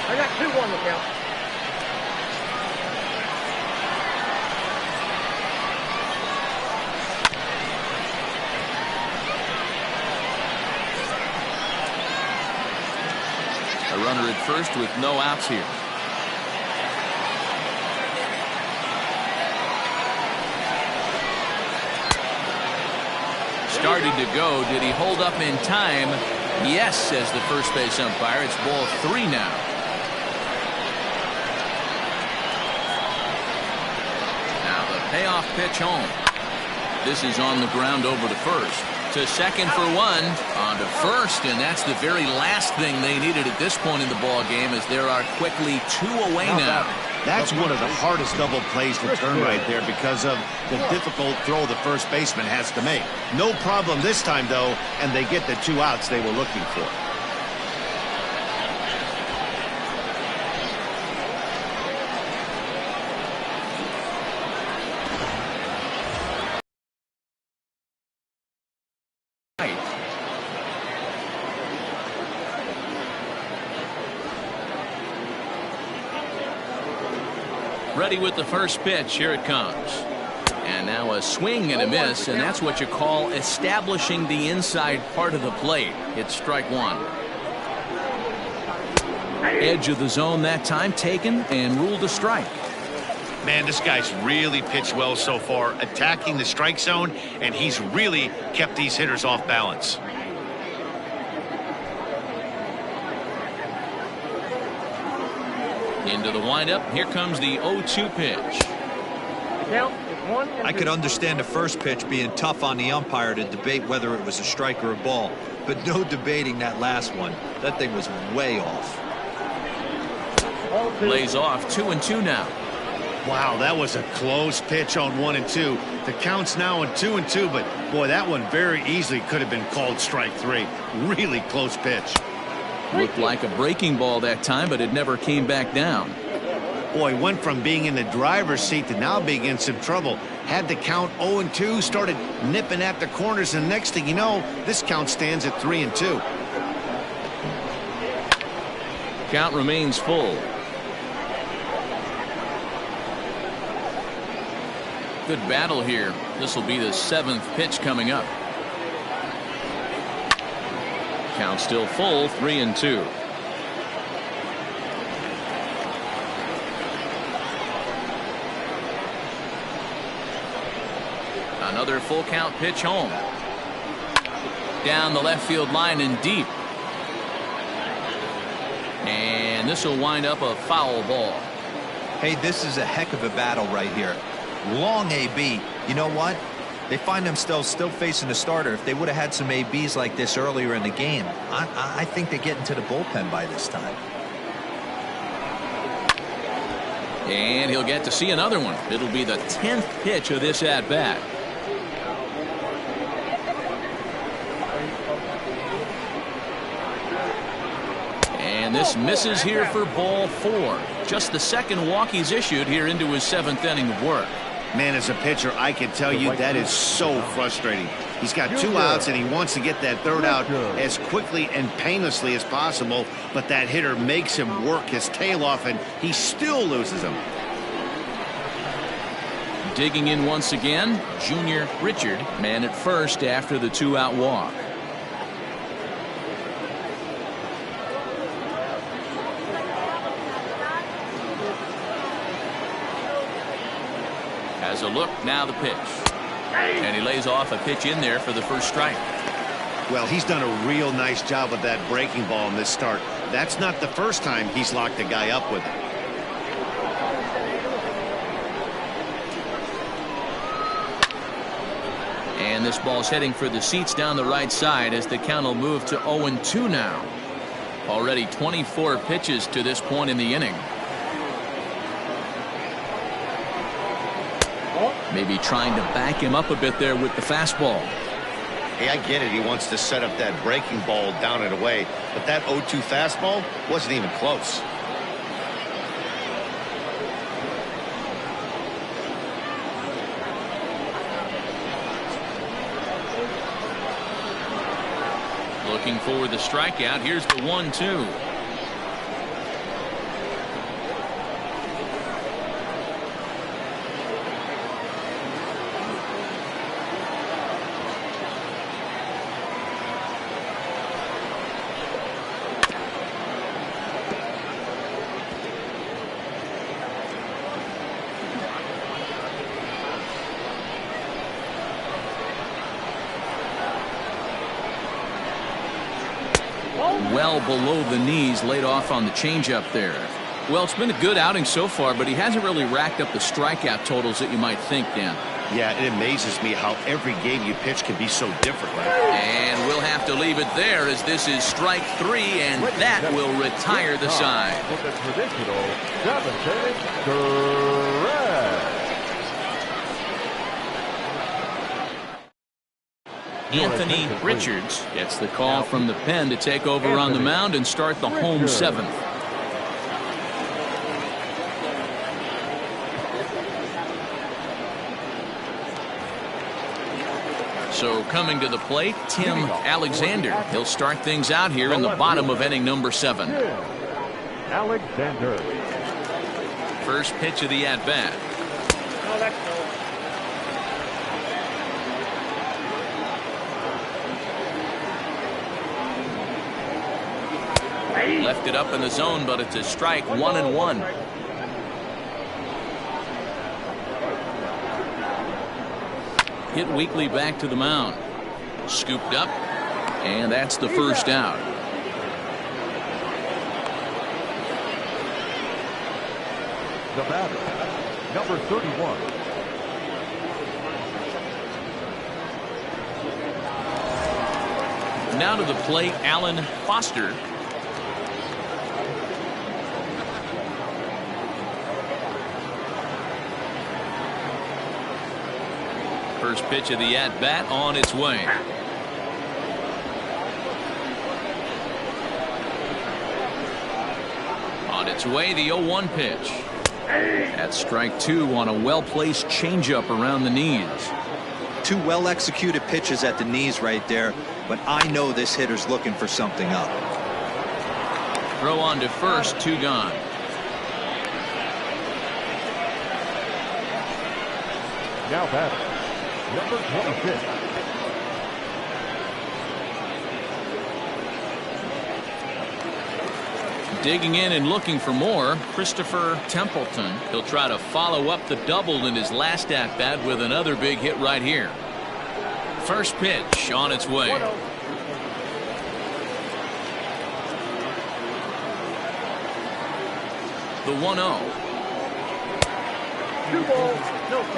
I got 2-1 to count. A runner at first with no outs here. Started to go. Did he hold up in time? Yes, says the first base umpire. It's ball 3 now. Now the payoff pitch home. This is on the ground over to first. To second for 1, on to first, and that's the very last thing they needed at this point in the ball game, as there are quickly 2 away now. That's one of the hardest double plays to turn right there because of the difficult throw the first baseman has to make. No problem this time, though, and they get the 2 outs they were looking for. Ready with the first pitch. Here it comes. And now a swing and a miss, and that's what you call establishing the inside part of the plate. It's strike 1. Edge of the zone that time taken and ruled a strike. Man, this guy's really pitched well so far, attacking the strike zone, and he's really kept these hitters off balance. Into the windup. Here comes the 0-2 pitch. Count is 1 and 2. I could understand the first pitch being tough on the umpire to debate whether it was a strike or a ball, but no debating that last one. That thing was way off. Ball 2. Lays off 2-2 now. Wow, that was a close pitch on 1 and 2. The count's now on 2 and 2, but boy, that one very easily could have been called strike 3. Really close pitch. Looked like a breaking ball that time, but it never came back down. Boy, went from being in the driver's seat to now being in some trouble. Had the count 0 and 2, started nipping at the corners, and next thing you know, this count stands at 3 and 2. Count remains full. Good battle here. This will be the 7th pitch coming up. Count still full, 3 and 2. Another full count pitch home. Down the left field line and deep. And this will wind up a foul ball. Hey, this is a heck of a battle right here. Long AB. You know what? They find themselves still facing the starter. If they would have had some ABs like this earlier in the game, I think they get into the bullpen by this time. And he'll get to see another one. It'll be the 10th pitch of this at-bat. And this misses here for ball 4. Just the second walk he's issued here into his 7th inning of work. Man, as a pitcher, I can tell you that is so frustrating. He's got 2 outs, and he wants to get that 3rd out as quickly and painlessly as possible, but that hitter makes him work his tail off, and he still loses him. Digging in once again, Junior Richard, man at first after the 2-out walk. Has a look, now the pitch. And he lays off a pitch in there for the first strike. Well, he's done a real nice job with that breaking ball in this start. That's not the first time he's locked a guy up with it. And this ball's heading for the seats down the right side as the count will move to 0-2 now. Already 24 pitches to this point in the inning. Maybe trying to back him up a bit there with the fastball. Hey, I get it. He wants to set up that breaking ball down and away, but that 0-2 fastball wasn't even close. Looking for the strikeout. Here's the 1-2. Well below the knees, laid off on the changeup there. Well, it's been a good outing so far, but he hasn't really racked up the strikeout totals that you might think, Dan. Yeah, it amazes me how every game you pitch can be so different. Right? And we'll have to leave it there as this is strike 3, and that will retire the side. With the traditional 7th inning, Anthony Richards gets the call from the pen to take over on the mound and start the home 7th. So coming to the plate, Tim Alexander. He'll start things out here in the bottom of inning number 7. Alexander. First pitch of the at-bat. Oh, that's cool. Left it up in the zone, but it's a strike, 1-1. Hit weakly back to the mound. Scooped up, and that's the first out. The batter, number 31. Now to the plate, Alan Foster. First pitch of the at-bat on its way. On its way, the 0-1 pitch. That's strike 2 on a well-placed changeup around the knees. 2 well-executed pitches at the knees right there, but I know this hitter's looking for something up. Throw on to first, 2 gone. Now batter, number 26. Digging in and looking for more, Christopher Templeton. He'll try to follow up the double in his last at-bat with another big hit right here. First pitch on its way. The 1-0.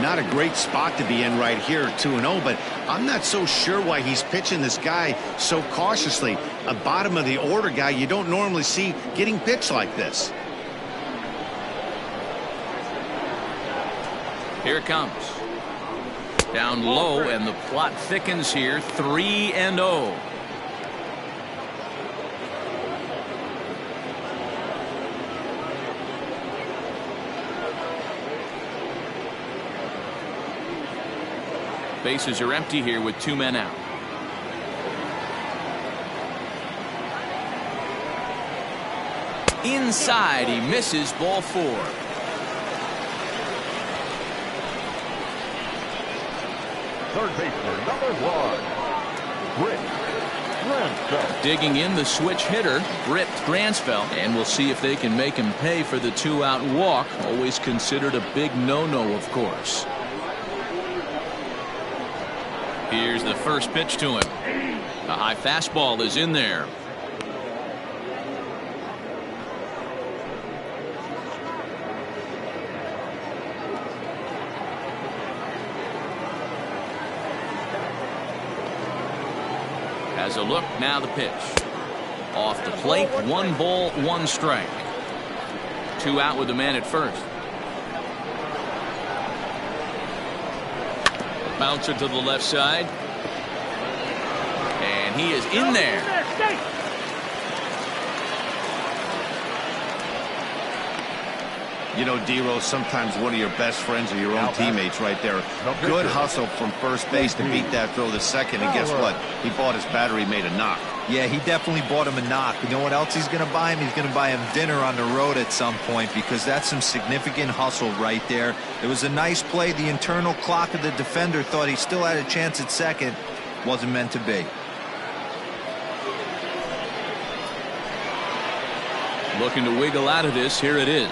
Not a great spot to be in right here, 2-0, but I'm not so sure why he's pitching this guy so cautiously. A bottom of the order guy you don't normally see getting pitched like this. Here it comes. Down low, and the plot thickens here, 3-0. Bases are empty here with 2 men out. Inside, he misses, ball 4. Third baseman, number 1, Reid Fortenberry. Digging in, the switch hitter, Britt Gransfeld, and we'll see if they can make him pay for the 2-out walk. Always considered a big no-no, of course. Here's the first pitch to him. A high fastball is in there. Has a look, now the pitch. Off the plate, 1 ball, 1 strike. 2 out with the man at first. Bouncer to the left side. And he is in there. You know, D-Rose, sometimes one of your best friends are your own teammates right there. Good hustle from first base to beat that throw to second. And guess what? He bought his battery, made a knock. Yeah, he definitely bought him a knock. You know what else he's going to buy him? He's going to buy him dinner on the road at some point, because that's some significant hustle right there. It was a nice play. The internal clock of the defender thought he still had a chance at second. Wasn't meant to be. Looking to wiggle out of this. Here it is.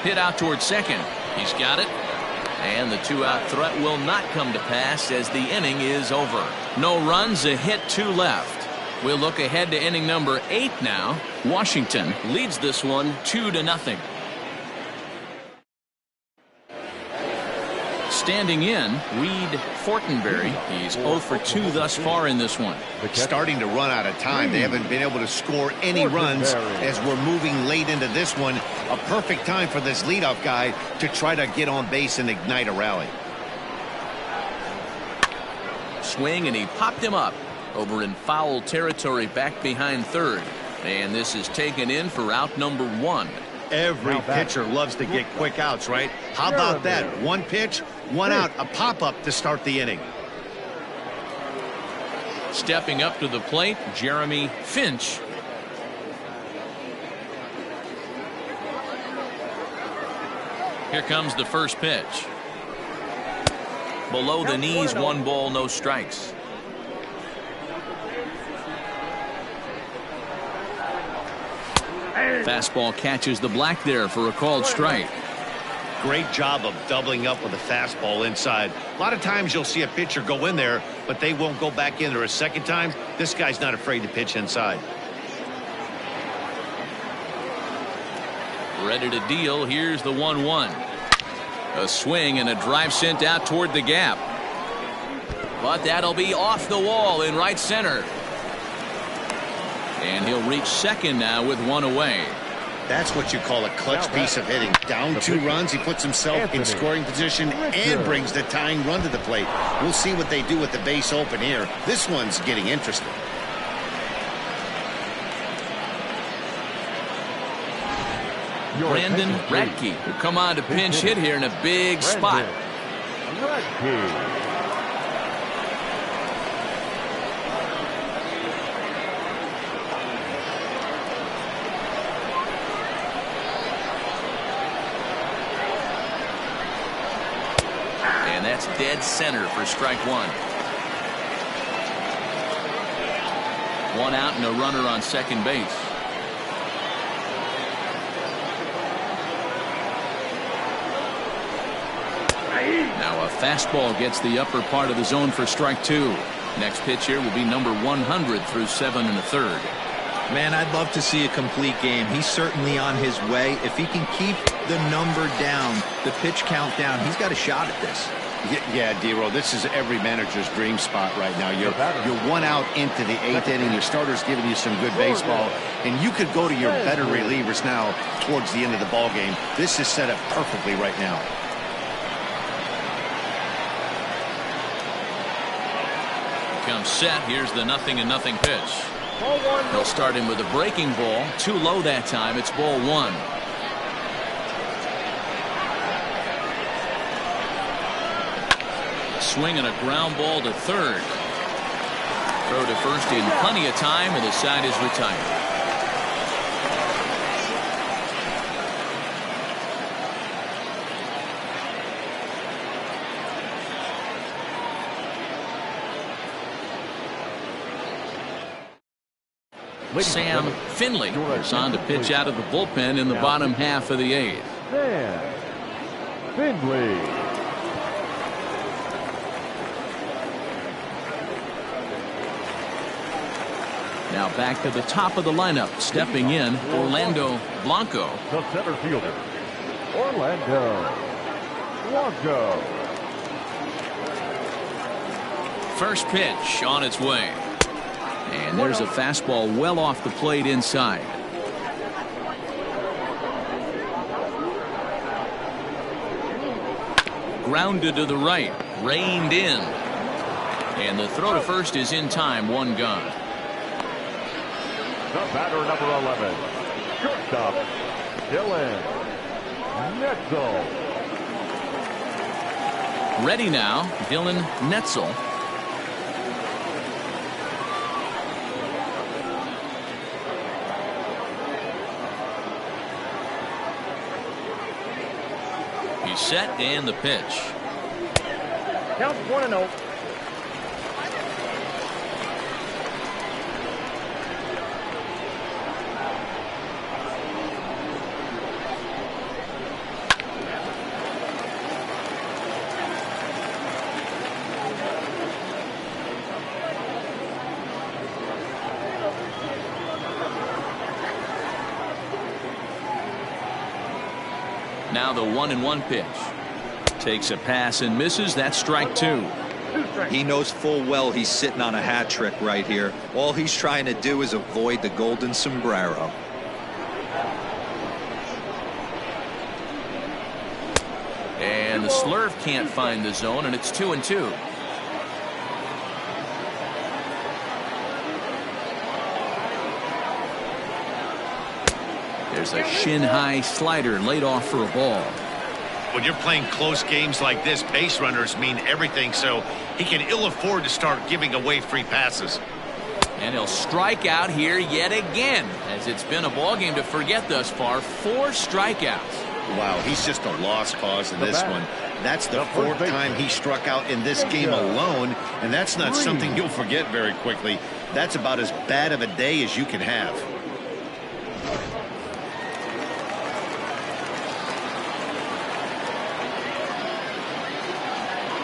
Hit out towards second. He's got it. And the 2-out threat will not come to pass as the inning is over. No runs, a hit, 2 left. We'll look ahead to inning number 8 now. Washington leads this one 2-0. Standing in, Reid Fortenberry. He's 0 for 2 thus far in this one. Starting to run out of time. They haven't been able to score any runs as we're moving late into this one. A perfect time for this leadoff guy to try to get on base and ignite a rally. Swing, and he popped him up over in foul territory back behind third. And this is taken in for out number 1. Every pitcher loves to get quick outs, right? How about that? 1 pitch, 1 out, a pop-up to start the inning. Stepping up to the plate, Jeremy Finch. Here comes the first pitch. Below the knees, 1 ball, no strikes. Fastball catches the black there for a called strike. Great job of doubling up with a fastball inside. A lot of times you'll see a pitcher go in there, but they won't go back in there a second time. This guy's not afraid to pitch inside. Ready to deal. Here's the 1-1. A swing and a drive sent out toward the gap. But that'll be off the wall in right center. And he'll reach second now with 1 away. That's what you call a clutch piece of hitting. Down 2 runs, he puts himself in scoring position and brings the tying run to the plate. We'll see what they do with the base open here. This one's getting interesting. Brandon Radke will come on to pinch hit here in a big spot. And that's dead center for strike 1. 1 out and a runner on second base. Now a fastball gets the upper part of the zone for strike 2. Next pitch here will be number 100 through 7 1/3. Man, I'd love to see a complete game. He's certainly on his way. If he can keep the number down, the pitch count down, he's got a shot at this. Yeah, D-Roll, this is every manager's dream spot right now. You're 1 out into the 8th inning. Your starter's giving you some good baseball, and you could go to your better relievers now towards the end of the ball game. This is set up perfectly right now. Comes set. Here's the 0-0 pitch. He'll start him with a breaking ball. Too low that time. It's ball 1. Swing and a ground ball to third. Throw to first in plenty of time, and the side is retired. Sam Finley is on to pitch out of the bullpen in the bottom half of the 8th. Sam Finley. Now back to the top of the lineup, stepping in, Orlando Blanco. The center fielder, Orlando Blanco. First pitch on its way. And there's a fastball well off the plate inside. Grounded to the right, reined in. And the throw to first is in time, 1 gone. The batter, number 11, shortstop, Dylan Netzel. Ready now, Dylan Netzel. He's set, and the pitch. Count 1-0. Now the 1-1 pitch. Takes a pass and misses. That's strike 2. He knows full well he's sitting on a hat trick right here. All he's trying to do is avoid the golden sombrero. And the slurve can't find the zone, and it's 2-2. There's a shin-high slider laid off for a ball. When you're playing close games like this, base runners mean everything, so he can ill afford to start giving away free passes. And he'll strike out here yet again, as it's been a ball game to forget thus far. 4 strikeouts. Wow, he's just a lost cause in this one. That's the 4th time he struck out in this game alone, and that's not something you'll forget very quickly. That's about as bad of a day as you can have.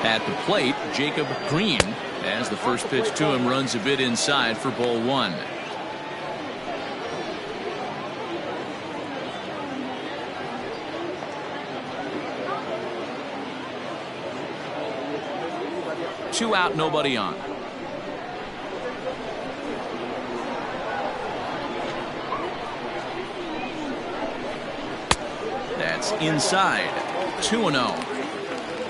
At the plate, Jacob Green, as the first pitch to him runs a bit inside for ball 1. Two out, nobody on. That's inside. 2-0.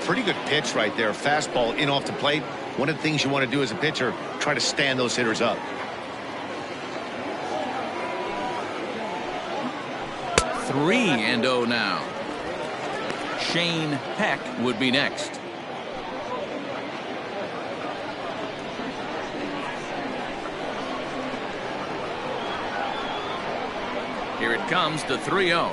Pretty good pitch right there. Fastball in off the plate. One of the things you want to do as a pitcher, try to stand those hitters up. 3-0 now. Shane Peck would be next. Here it comes, the 3-0.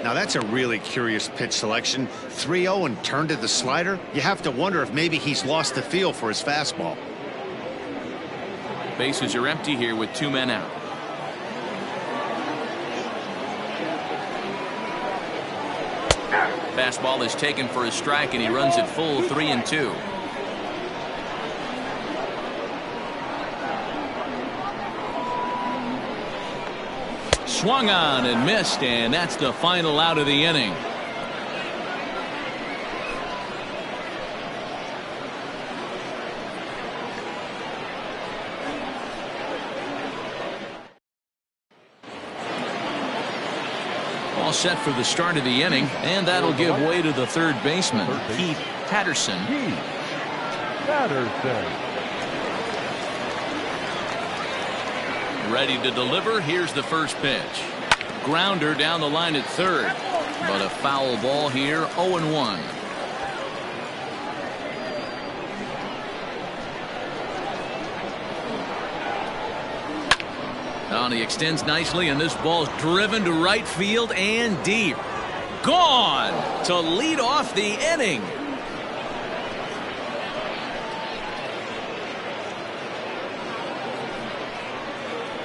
Now that's a really curious pitch selection. 3-0 and turned to the slider. You have to wonder if maybe he's lost the feel for his fastball. Bases are empty here with 2 men out. Fastball is taken for a strike, and he runs it full 3-2. Swung on and missed, and that's the final out of the inning. All set for the start of the inning, and that'll give way to the third baseman, Keith Patterson. Ready to deliver. Here's the first pitch. Grounder down the line at third, but a foul ball here. 0-1. Nonnie extends nicely, and this ball's driven to right field and deep. Gone to lead off the inning.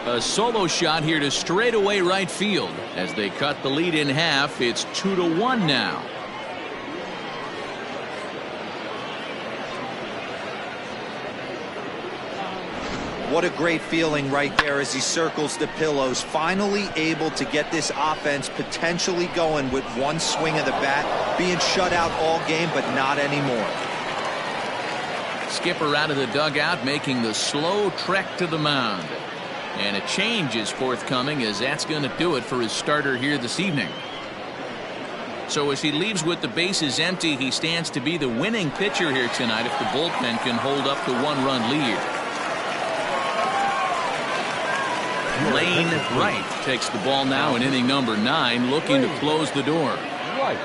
A solo shot here to straightaway right field. As they cut the lead in half, it's 2-1 now. What a great feeling right there as he circles the pillows. Finally able to get this offense potentially going with one swing of the bat. Being shut out all game, but not anymore. Skipper out of the dugout, making the slow trek to the mound. And a change is forthcoming, as that's going to do it for his starter here this evening. So as he leaves with the bases empty, he stands to be the winning pitcher here tonight if the bullpen can hold up the one-run lead. Lane Wright takes the ball now in inning number 9, looking to close the door. Right.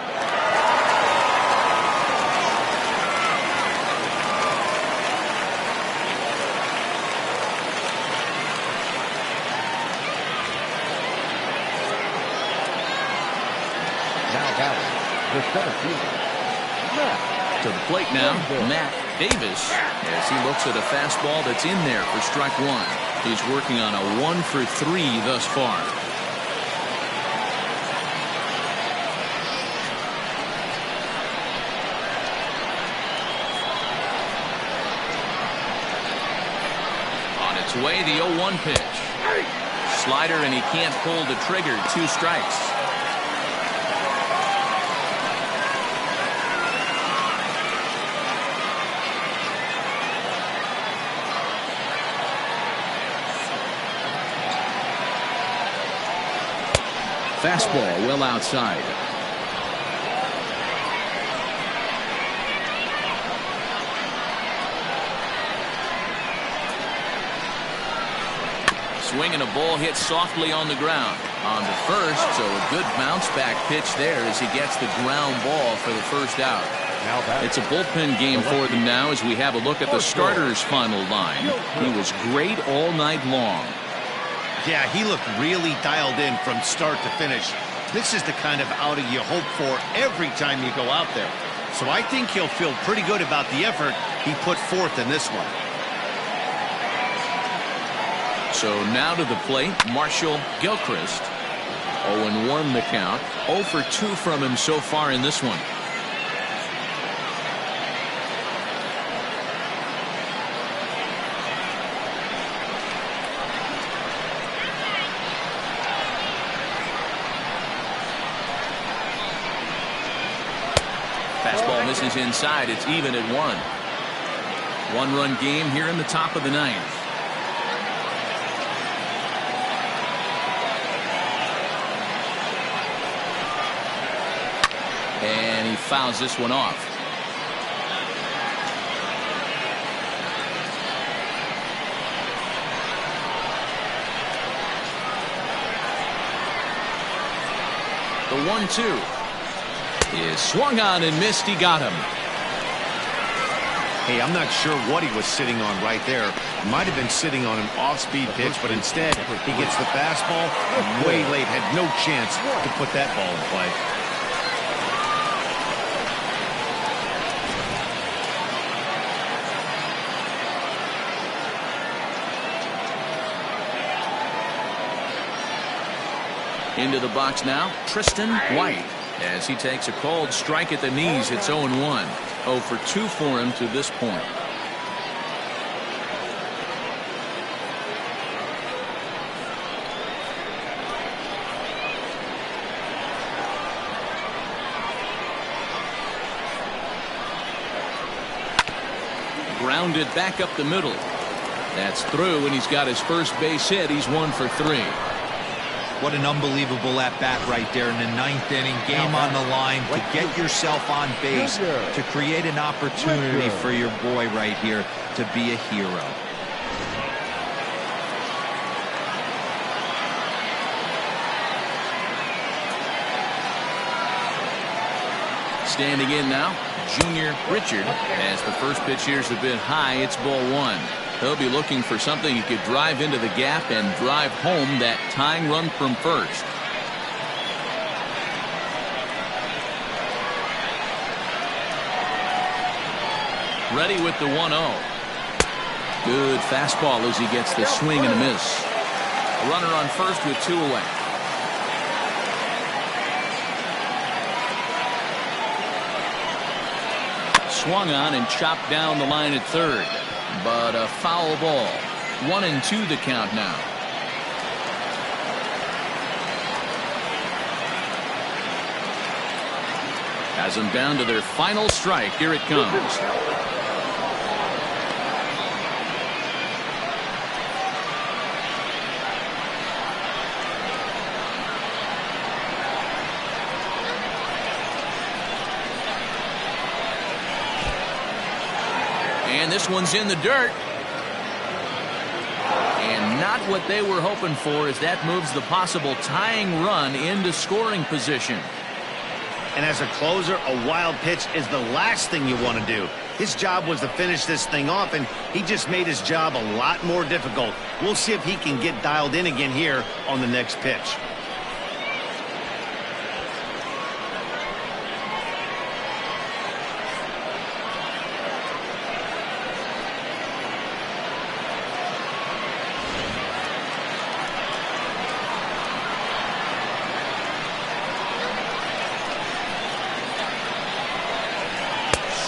Now batting, the center fielder, Matt. To the plate now, Matt Davis, as he looks at a fastball that's in there for strike 1. He's working on a 1 for 3 thus far. On its way, the 0-1 pitch. Slider, and he can't pull the trigger. 2 strikes. Fastball well outside. Swinging, a ball hit softly on the ground. On to first, so a good bounce back pitch there as he gets the ground ball for the first out. It's a bullpen game for them now as we have a look at the starter's final line. He was great all night long. Yeah, he looked really dialed in from start to finish. This is the kind of outing you hope for every time you go out there. So I think he'll feel pretty good about the effort he put forth in this one. So now to the plate, Marshall Gilchrist. 0-1 the count. 0 for 2 from him so far in this one. Fastball misses inside. It's even at 1. 1-run game here in the top of the 9th. And he fouls this one off. The 1-2 is swung on and missed. He got him. Hey, I'm not sure what he was sitting on right there. Might have been sitting on an off-speed pitch, but instead he gets the fastball way late. Had no chance to put that ball in play. Into the box now, Tristan White. As he takes a called strike at the knees, it's 0-1. 0 for 2 for him to this point. Grounded back up the middle. That's through, and he's got his first base hit. He's 1 for 3. What an unbelievable at-bat right there in the 9th inning. Game on the line to get yourself on base, to create an opportunity for your boy right here to be a hero. Standing in now, Junior Richard. As the first pitch here's a bit high, it's ball 1. He'll be looking for something he could drive into the gap and drive home that tying run from first. Ready with the 1-0. Good fastball as he gets the swing and a miss. A runner on first with 2 away. Swung on and chopped down the line at third. But a foul ball. 1-2 the count now. Has them down to their final strike. Here it comes. And this one's in the dirt. And not what they were hoping for, as that moves the possible tying run into scoring position. And as a closer, a wild pitch is the last thing you want to do. His job was to finish this thing off, and he just made his job a lot more difficult. We'll see if he can get dialed in again here on the next pitch.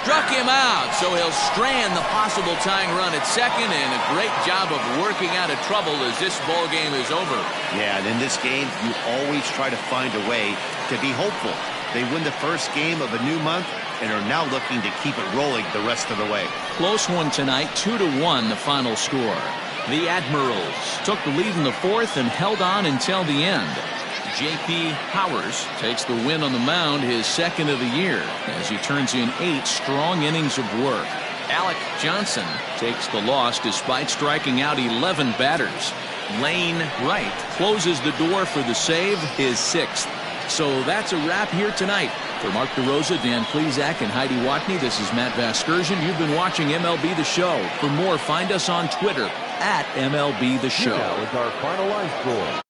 Struck him out, so he'll strand the possible tying run at second, and a great job of working out of trouble as this ball game is over. Yeah, and in this game, you always try to find a way to be hopeful. They win the first game of a new month and are now looking to keep it rolling the rest of the way. Close one tonight, 2-1 the final score. The Admirals took the lead in the fourth and held on until the end. J.P. Powers takes the win on the mound, his second of the year, as he turns in 8 strong innings of work. Alec Johnson takes the loss despite striking out 11 batters. Lane Wright closes the door for the save, his 6th. So that's a wrap here tonight. For Mark DeRosa, Dan Plesac, and Heidi Watney, this is Matt Vasgersian. You've been watching MLB The Show. For more, find us on Twitter @MLB The Show. Now is our final line score.